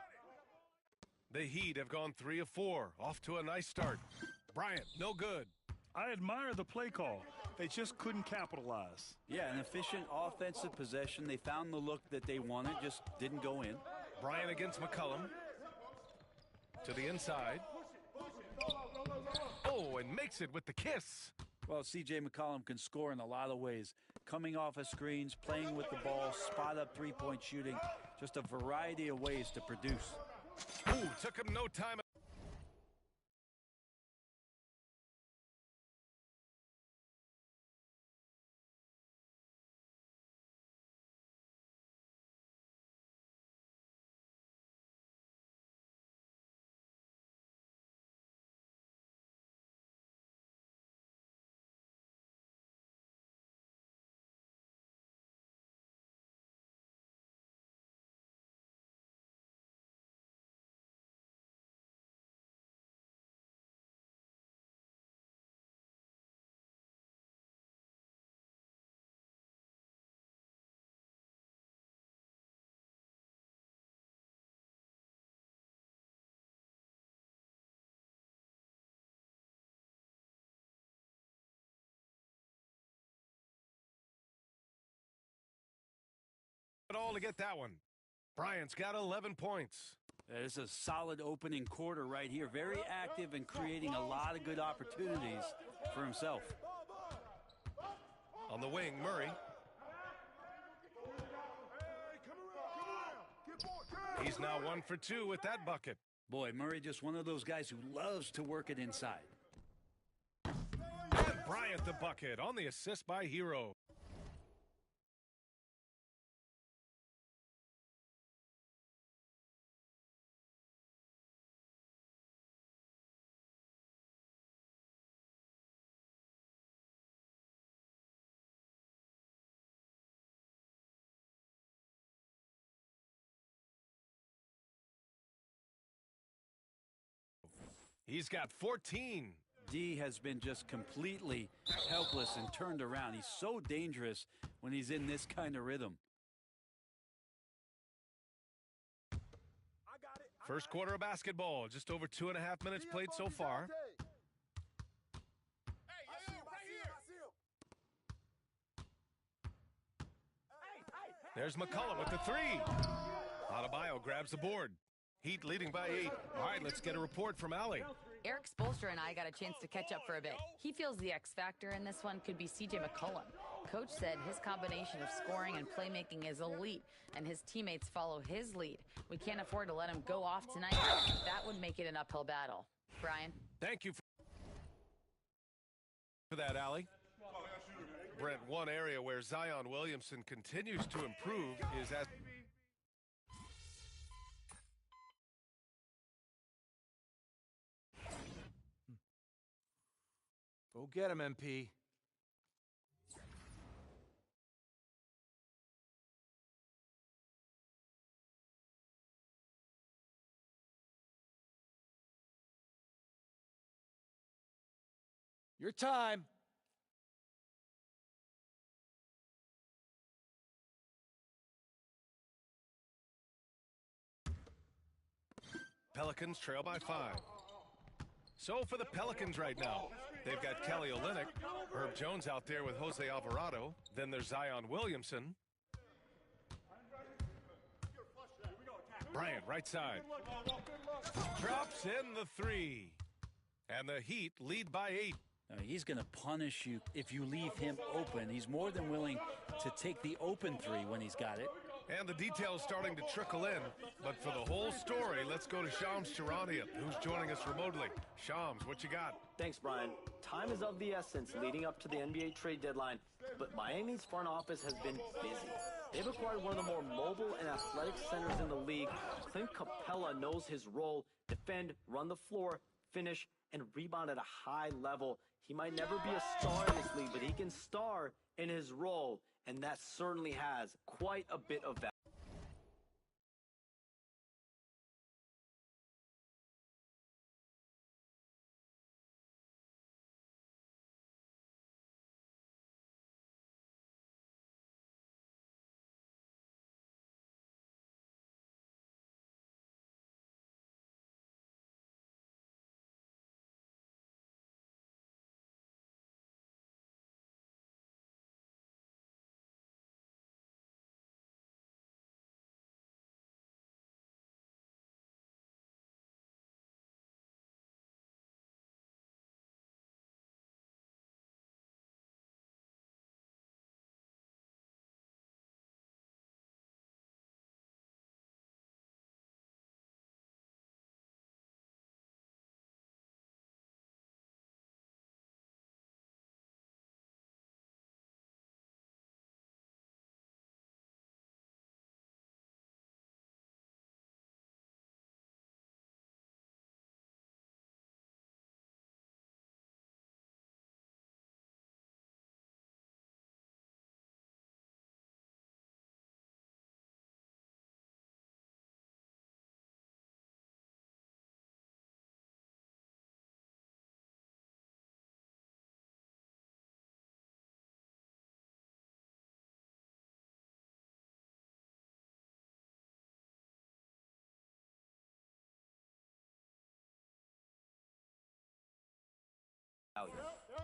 The Heat have gone 3 of 4. Off to a nice start. Bryant, no good. I admire the play call. They just couldn't capitalize. Yeah, an efficient offensive possession. They found the look that they wanted, just didn't go in. Bryant against McCollum. To the inside. Oh, and makes it with the kiss. Well, C.J. McCollum can score in a lot of ways. Coming off of screens, playing with the ball, spot-up three-point shooting. Just a variety of ways to produce. Ooh, took him no time. All to get that one. Bryant's got 11 points. It's a solid opening quarter right here. Very active and creating a lot of good opportunities for himself. On the wing, Murray. He's now 1 for 2 with that bucket. Boy, Murray just one of those guys who loves to work it inside. And Bryant the bucket on the assist by Hero. He's got 14. D has been just completely helpless and turned around. He's so dangerous when he's in this kind of rhythm. First quarter of basketball, just over 2.5 minutes played so far. There's McCollum with the three. Adebayo grabs the board. Heat leading by 8. All right, let's get a report from Allie. Eric Spoelstra and I got a chance to catch up for a bit. He feels the X factor in this one could be C.J. McCollum. Coach said his combination of scoring and playmaking is elite, and his teammates follow his lead. We can't afford to let him go off tonight. That would make it an uphill battle. Brian? Thank you for that, Allie. Brent, one area where Zion Williamson continues to improve is at... Go get him, MP. Your time. Pelicans trail by 5. So for the Pelicans right now, they've got Kelly Olynyk, Herb Jones out there with Jose Alvarado. Then there's Zion Williamson. Bryant, right side. Drops in the 3. And the Heat lead by 8. He's going to punish you if you leave him open. He's more than willing to take the open 3 when he's got it. And the details starting to trickle in. But for the whole story, let's go to Shams Charania, who's joining us remotely. Shams, what you got? Thanks, Brian. Time is of the essence leading up to the NBA trade deadline, but Miami's front office has been busy. They've acquired one of the more mobile and athletic centers in the league. Clint Capella knows his role: defend, run the floor, finish, and rebound at a high level. He might never be a star in this league, but he can star in his role, and that certainly has quite a bit of value.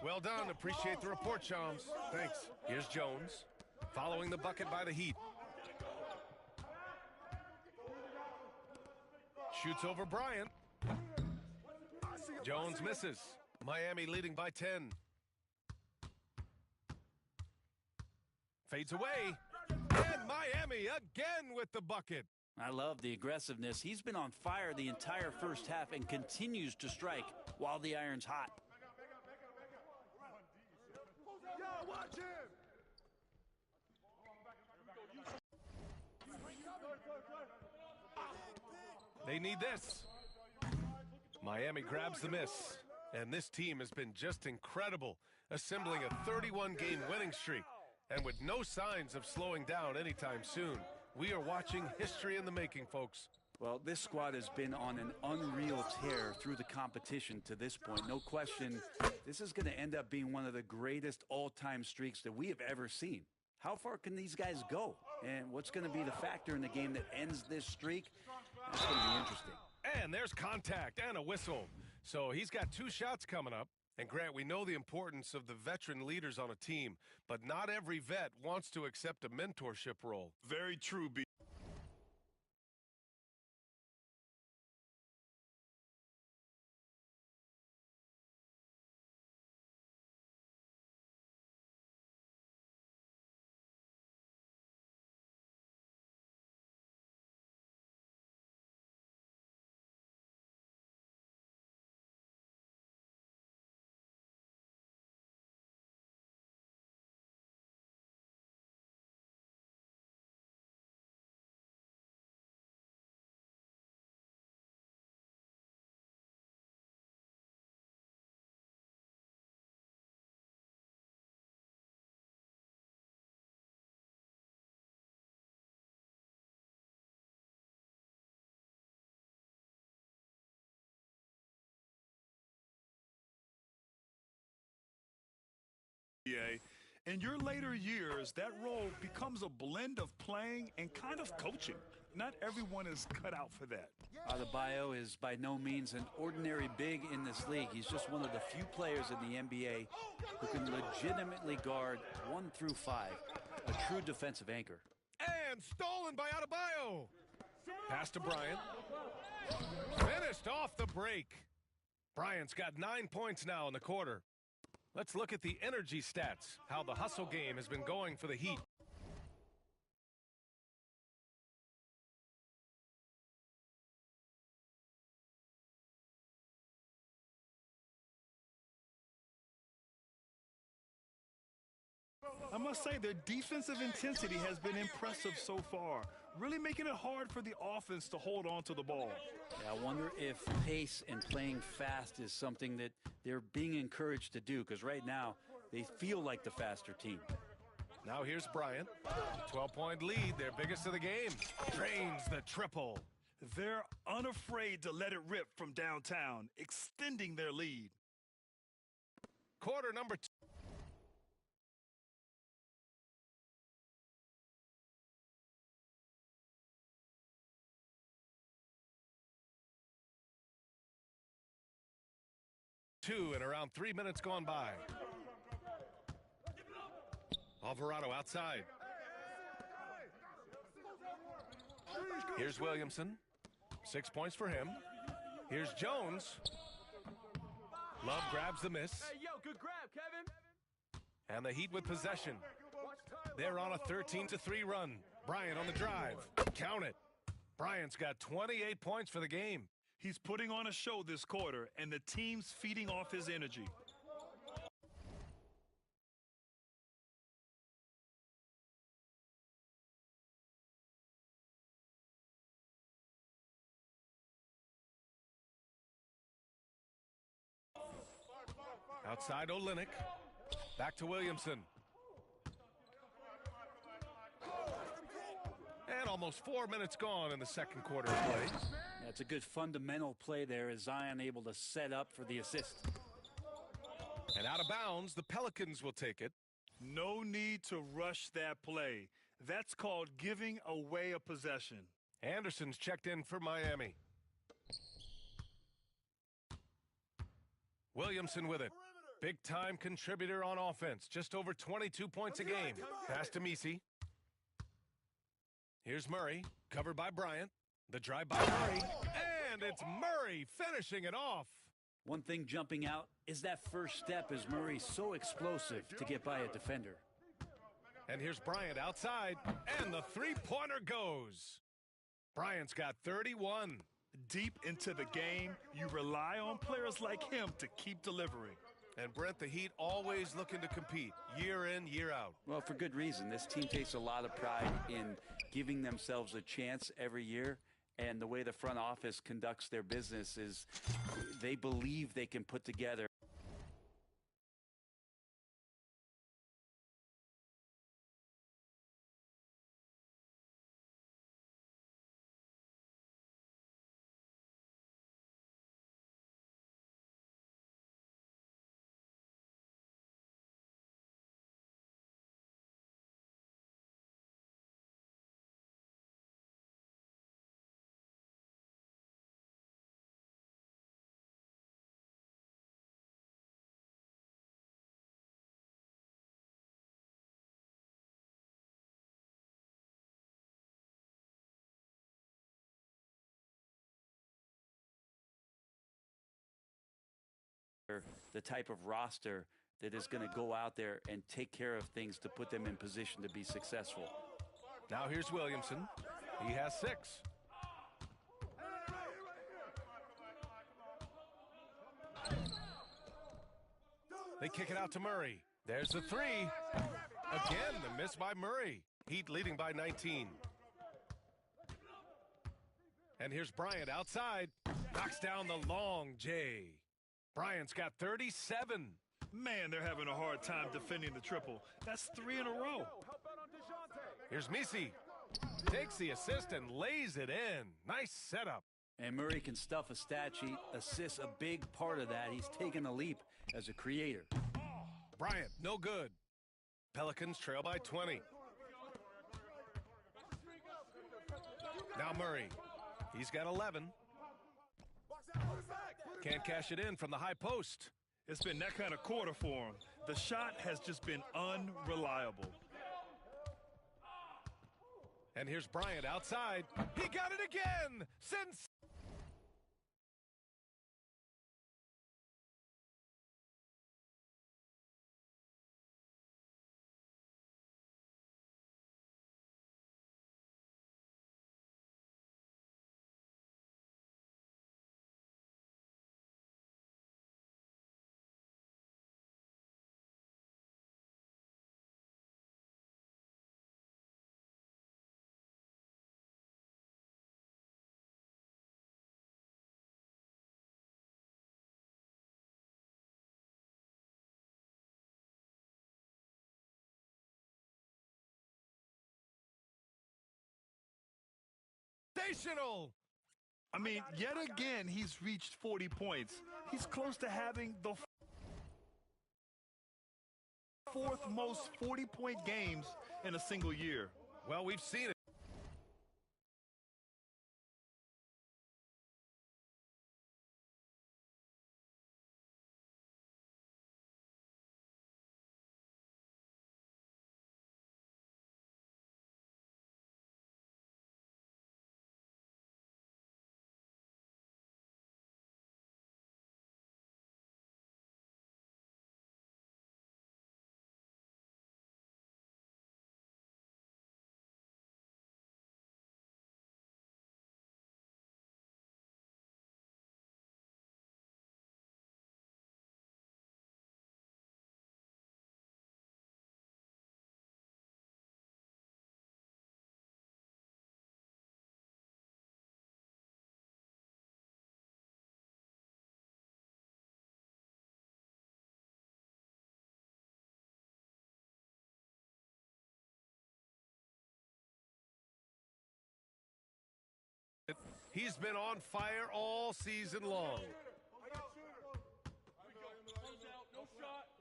Well done. Appreciate the report, Shams. Thanks. Here's Jones, following the bucket by the Heat. Shoots over Bryant. Jones misses. Miami leading by 10. Fades away. And Miami again with the bucket. I love the aggressiveness. He's been on fire the entire first half and continues to strike while the iron's hot. They need this. Miami grabs the miss. And this team has been just incredible, assembling a 31-game winning streak. And with no signs of slowing down anytime soon, we are watching history in the making, folks. Well, this squad has been on an unreal tear through the competition to this point. No question, this is going to end up being one of the greatest all-time streaks that we have ever seen. How far can these guys go? And what's going to be the factor in the game that ends this streak? That's going to be interesting. And there's contact and a whistle. So he's got 2 shots coming up. And Grant, we know the importance of the veteran leaders on a team, but not every vet wants to accept a mentorship role. Very true, B. In your later years, that role becomes a blend of playing and kind of coaching. Not everyone is cut out for that. Adebayo is by no means an ordinary big in this league. He's just one of the few players in the NBA who can legitimately guard 1 through 5, a true defensive anchor. And stolen by Adebayo. Pass to Bryant. Finished off the break. Bryant's got 9 points now in the quarter. Let's look at the energy stats, how the hustle game has been going for the Heat. I must say, their defensive intensity has been impressive so far, really making it hard for the offense to hold on to the ball. Yeah, I wonder if pace and playing fast is something that they're being encouraged to do, because right now they feel like the faster team. Now here's Bryant. 12-point lead, their biggest of the game. Drains the triple. They're unafraid to let it rip from downtown, extending their lead. Quarter number 2. And around 3 minutes gone by. Alvarado outside. Here's Williamson. 6 points for him. Here's Jones. Love grabs the miss. Hey, yo, good grab, Kevin. And the Heat with possession. They're on a 13-3 run. Bryant on the drive. Count it. Bryant's got 28 points for the game. He's putting on a show this quarter, and the team's feeding off his energy. Outside Olynyk. Back to Williamson. And almost 4 minutes gone in the second quarter of play. That's a good fundamental play there as Zion able to set up for the assist. And out of bounds, the Pelicans will take it. No need to rush that play. That's called giving away a possession. Anderson's checked in for Miami. Williamson with it. Big-time contributor on offense, just over 22 points a game. Pass to Misi. Here's Murray, covered by Bryant. The drive by Murray, and it's Murray finishing it off. One thing jumping out is that first step as Murray's so explosive to get by a defender. And here's Bryant outside, and the three-pointer goes. Bryant's got 31. Deep into the game, you rely on players like him to keep delivering. And Brent, the Heat always looking to compete, year in, year out. Well, for good reason. This team takes a lot of pride in giving themselves a chance every year. And the way the front office conducts their business is they believe they can put together the type of roster that is going to go out there and take care of things to put them in position to be successful. Now here's Williamson. He has 6. They kick it out to Murray. There's the 3. Again, the miss by Murray. Heat leading by 19. And here's Bryant outside. Knocks down the long J. Bryant's got 37. Man, they're having a hard time defending the triple. That's 3 in a row. Here's Misi. Takes the assist and lays it in. Nice setup. And Murray can stuff a stat sheet. Assists a big part of that. He's taken a leap as a creator. Bryant, no good. Pelicans trail by 20. Now Murray. He's got 11. Can't cash it in from the high post. It's been that kind of quarter for him. The shot has just been unreliable. And here's Bryant outside. He got it again! Sensational! I mean, yet again, he's reached 40 points. He's close to having the 4th most 40-point games in a single year. Well, we've seen it. He's been on fire all season long.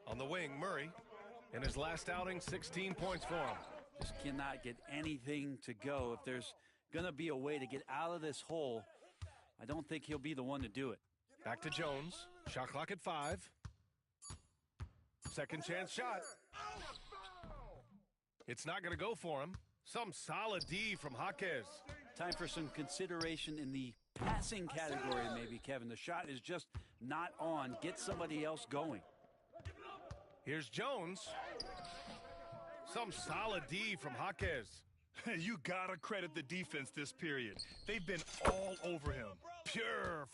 On the wing, Murray. In his last outing, 16 points for him. Just cannot get anything to go. If there's going to be a way to get out of this hole, I don't think he'll be the one to do it. Back to Jones. Shot clock at 5. Second chance shot. It's not going to go for him. Some solid D from Jaquez. Time for some consideration in the passing category, maybe, Kevin. The shot is just not on. Get somebody else going. Here's Jones. Some solid D from Jaquez. You gotta credit the defense this period. They've been all over him. Pure.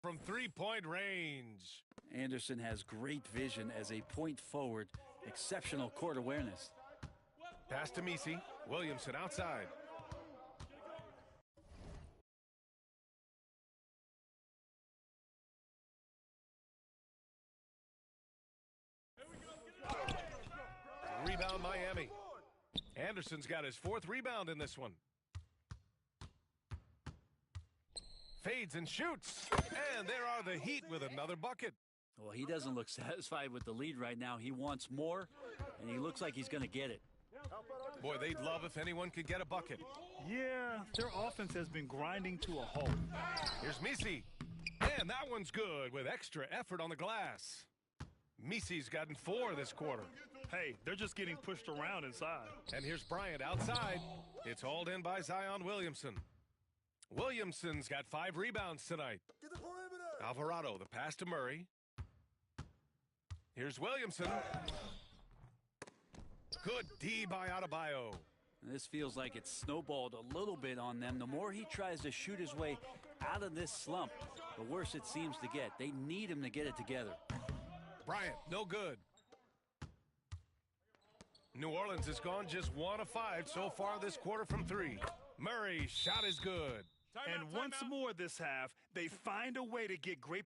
From three-point range. Anderson has great vision as a point forward. Exceptional court awareness. Pass to Misi. Williamson outside. Rebound Miami. Anderson's got his fourth rebound in this one. Fades and shoots. And there are the Heat with another bucket. Well, he doesn't look satisfied with the lead right now. He wants more, and he looks like he's going to get it. Boy, they'd love if anyone could get a bucket. Yeah, their offense has been grinding to a halt. Here's Misi. And that one's good with extra effort on the glass. Misi's gotten 4 this quarter. Hey, they're just getting pushed around inside. And here's Bryant outside. It's hauled in by Zion Williamson. Williamson's got 5 rebounds tonight. Alvarado, the pass to Murray. Here's Williamson. Good D by Adebayo. This feels like it's snowballed a little bit on them. The more he tries to shoot his way out of this slump, the worse it seems to get. They need him to get it together. Bryant, no good. New Orleans has gone just 1 of 5 so far this quarter from 3. Murray's shot is good. And once more this half, they find a way to get great.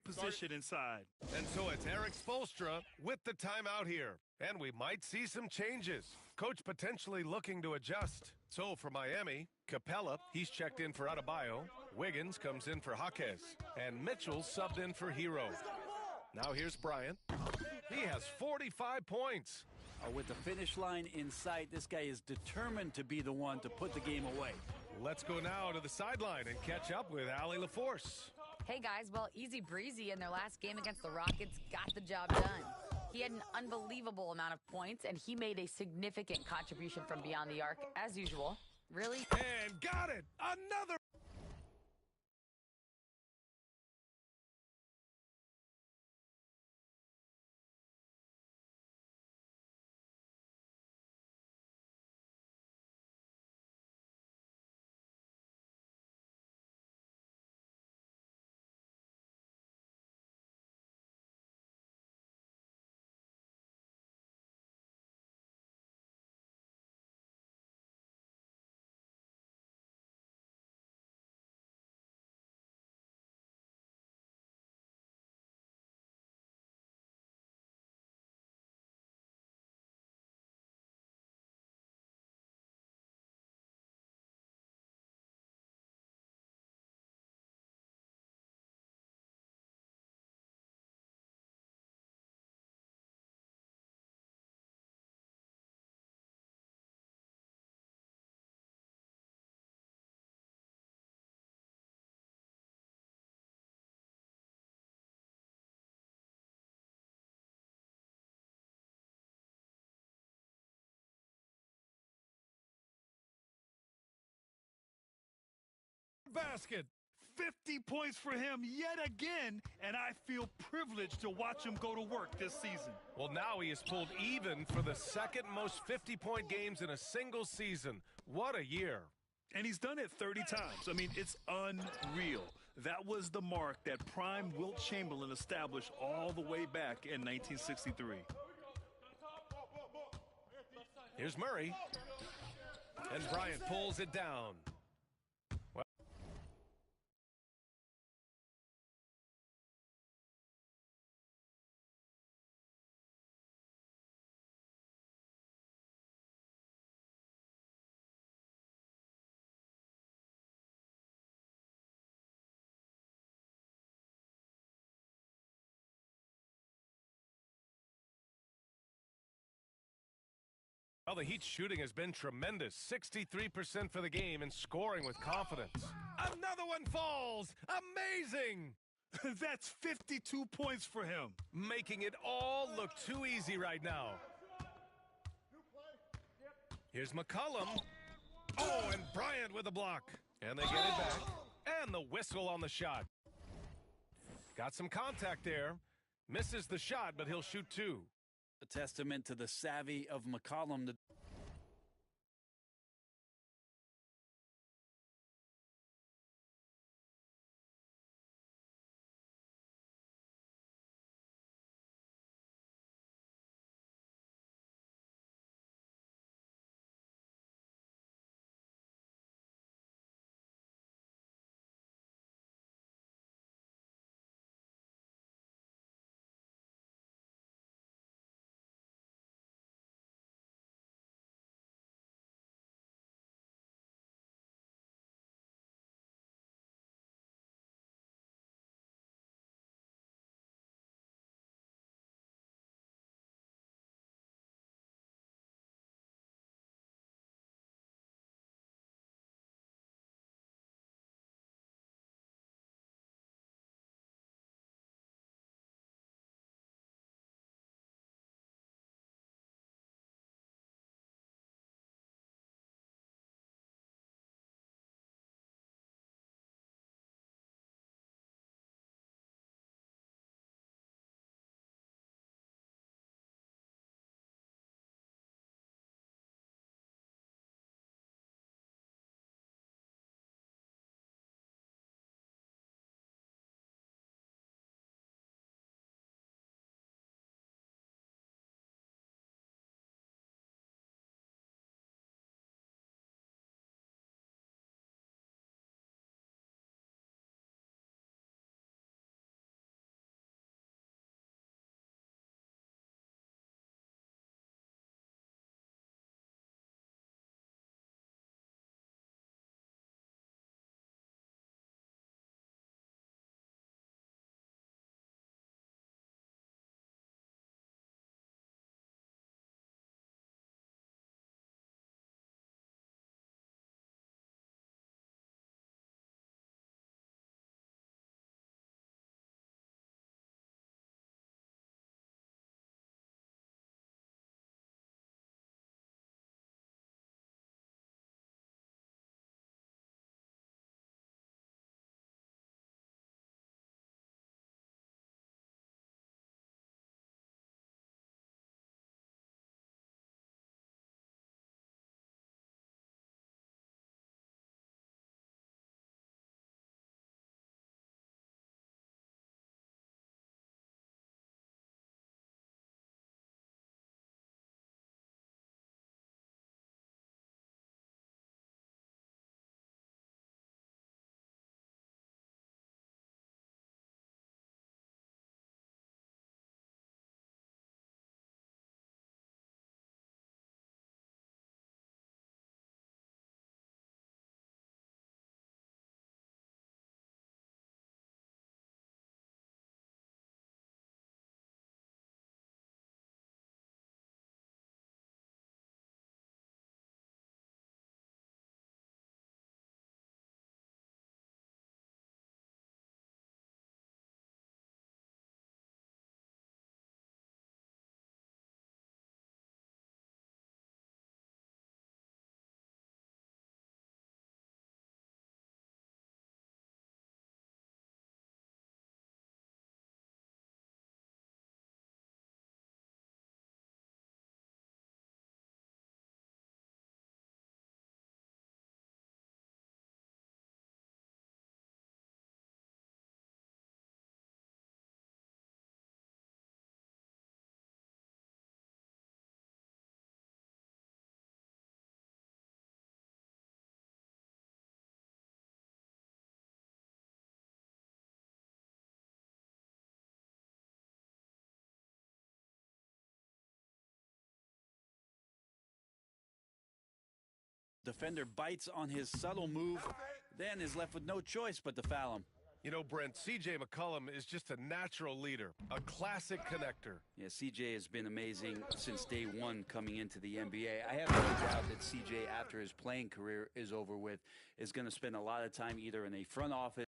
Position inside. And so it's Eric Spoelstra with the timeout here. And we might see some changes. Coach potentially looking to adjust. So for Miami, Capella, he's checked in for Adebayo. Wiggins comes in for Jaquez. And Mitchell subbed in for Hero. Now here's Bryant. He has 45 points. With the finish line in sight, this guy is determined to be the one to put the game away. Let's go now to the sideline and catch up with Allie LaForce. Hey guys, well, easy breezy in their last game against the Rockets got the job done. He had an unbelievable amount of points, and he made a significant contribution from beyond the arc, as usual. Really? And got it! Another! basket. 50 points for him yet again, and I feel privileged to watch him go to work this season. Well, now he has pulled even for the second most 50-point games in a single season. What a year. And he's done it 30 times. I mean, it's unreal. That was the mark that prime Wilt Chamberlain established all the way back in 1963. Here's Murray. And Bryant pulls it down. Well, the Heat's shooting has been tremendous. 63% for the game and scoring with confidence. Another one falls. Amazing. That's 52 points for him. Making it all look too easy right now. Here's McCollum. Oh, and Bryant with a block. And they get it back. And the whistle on the shot. Got some contact there. Misses the shot, but he'll shoot two. A testament to the savvy of McCollum. Defender bites on his subtle move, then is left with no choice but to foul him. You know, Brent, C.J. McCollum is just a natural leader, a classic connector. Yeah, C.J. has been amazing since day one coming into the NBA. I have no doubt that C.J., after his playing career is over with, is going to spend a lot of time either in a front office.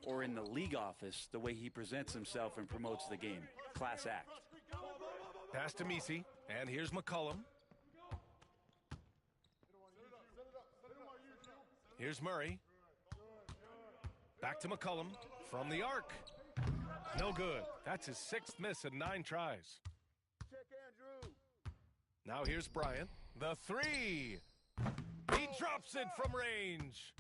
Or in the league office, the way he presents himself and promotes the game. Class act. Pass to Misi, and here's McCollum. Here's Murray. Back to McCollum from the arc. No good. That's his 6th miss in 9 tries. Now here's Bryant. The 3. He drops it from range.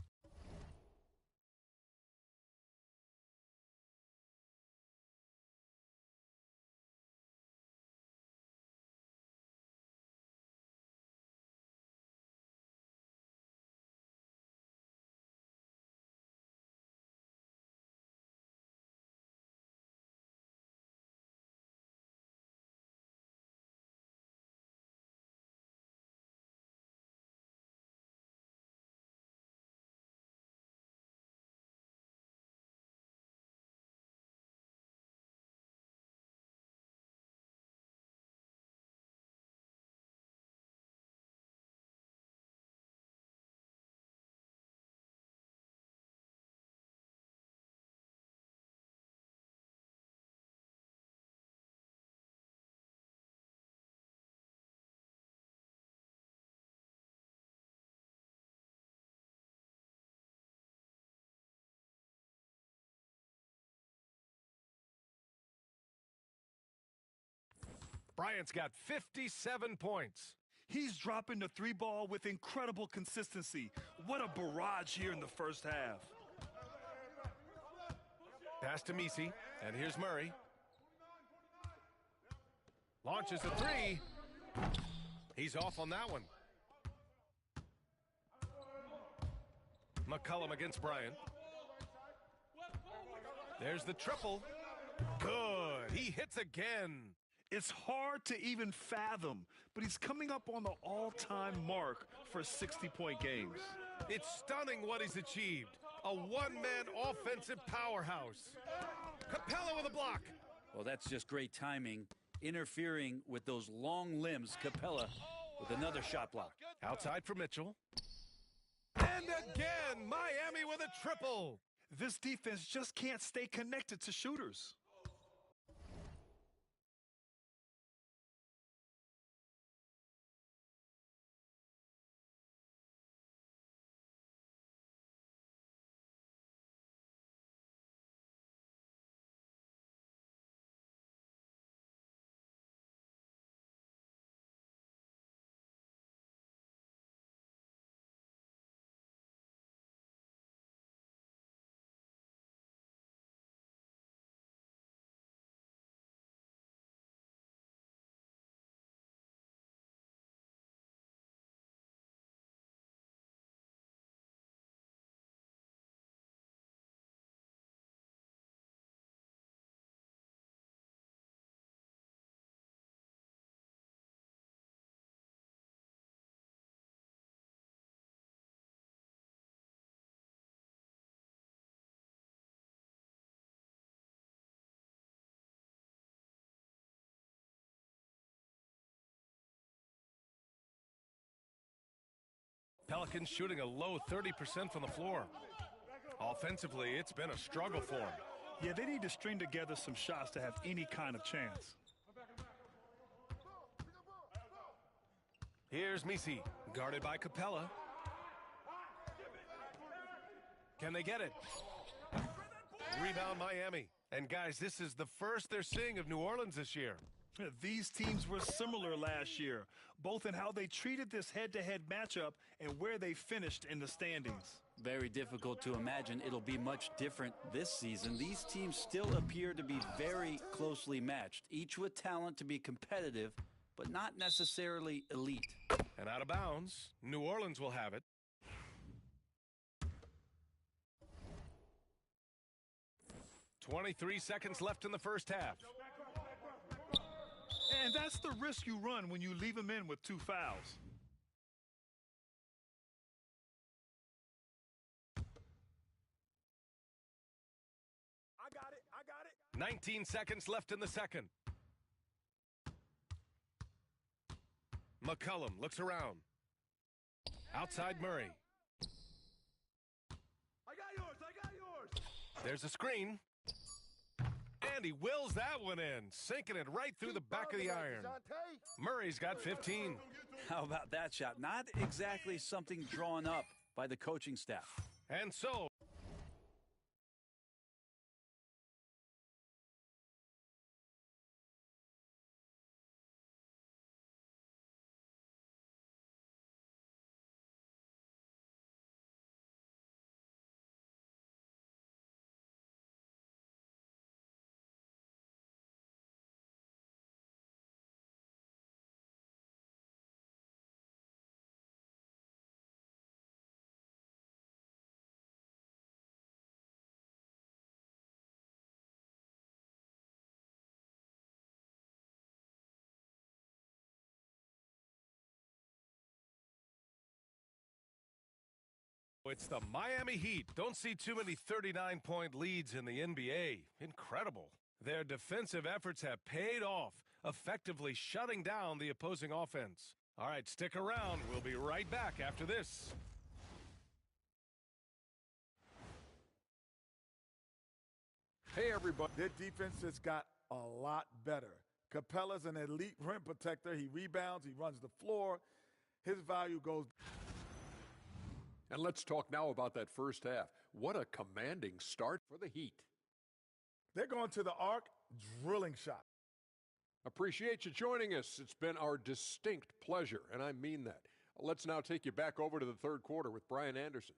Bryant's got 57 points. He's dropping the three ball with incredible consistency. What a barrage here in the first half. Pass to Misi, and here's Murray. Launches a three. He's off on that one. McCollum against Bryant. There's the triple. Good. He hits again. It's hard to even fathom, but he's coming up on the all-time mark for 60-point games. It's stunning what he's achieved. A one-man offensive powerhouse. Capella with a block. Well, that's just great timing. Interfering with those long limbs, Capella with another shot block. Outside for Mitchell. And again, Miami with a triple. This defense just can't stay connected to shooters. Pelicans shooting a low 30% from the floor. Offensively, it's been a struggle for them. Yeah, they need to string together some shots to have any kind of chance. Here's Misi, guarded by Capella. Can they get it? Rebound Miami. And guys, this is the first they're seeing of New Orleans this year. These teams were similar last year, both in how they treated this head-to-head matchup and where they finished in the standings. Very difficult to imagine it'll be much different this season. These teams still appear to be very closely matched, each with talent to be competitive, but not necessarily elite. And out of bounds, New Orleans will have it. "23 seconds left in the first half. And that's the risk you run when you leave them in with 2 fouls. I got it. 19 seconds left in the second. McCollum looks around. Outside Murray. I got yours. There's a screen. And he wills that one in, sinking it right through the back of the iron. Murray's got 15. How about that shot? Not exactly something drawn up by the coaching staff. And so... It's the Miami Heat. Don't see too many 39-point leads in the NBA. Incredible. Their defensive efforts have paid off, effectively shutting down the opposing offense. All right, stick around. We'll be right back after this. Hey, everybody. Their defense has got a lot better. Capella's an elite rim protector. He rebounds. He runs the floor. His value goes... And let's talk now about that first half. What a commanding start for the Heat. They're going to the arc, drilling shot. Appreciate you joining us. It's been our distinct pleasure, and I mean that. Let's now take you back over to the third quarter with Brian Anderson.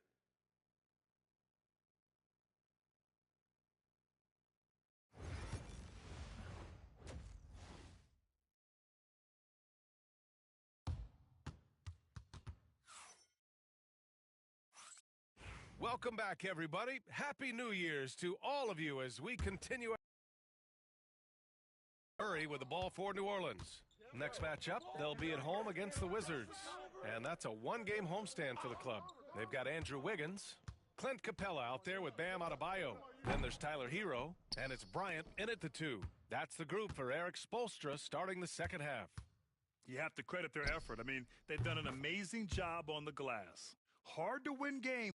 Welcome back, everybody. Happy New Year's to all of you as we continue. Murray with the ball for New Orleans. Next matchup, they'll be at home against the Wizards. And that's a one-game homestand for the club. They've got Andrew Wiggins, Clint Capella out there with Bam Adebayo. Then there's Tyler Hero, and it's Bryant in at the 2. That's the group for Eric Spoelstra starting the second half. You have to credit their effort. I mean, they've done an amazing job on the glass. Hard to win games.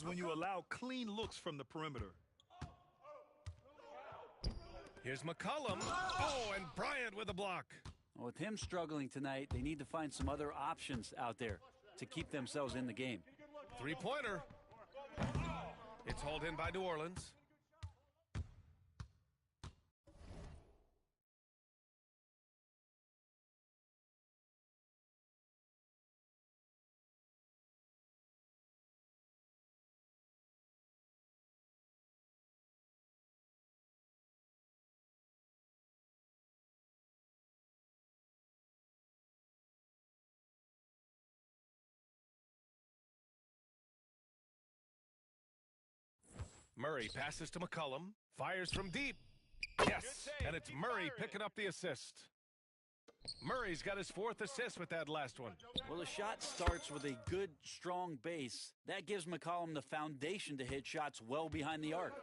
When you allow clean looks from the perimeter. Here's McCollum. Oh, and Bryant with a block. With him struggling tonight, they need to find some other options out there to keep themselves in the game. Three-pointer. It's hauled in by New Orleans. Murray passes to McCollum, fires from deep. Yes, and it's Murray picking up the assist. Murray's got his 4th assist with that last one. Well, the shot starts with a good, strong base. That gives McCollum the foundation to hit shots well behind the arc.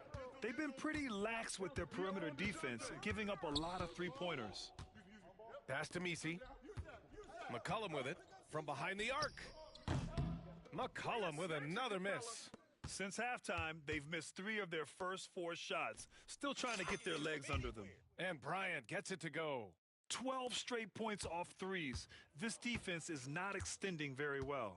They've been pretty lax with their perimeter defense, giving up a lot of three-pointers. Pass to Misi. McCollum with it from behind the arc. McCollum with another miss. Since halftime, they've missed 3 of their first 4 shots, still trying to get their legs under them. And Bryant gets it to go. 12 straight points off threes. This defense is not extending very well.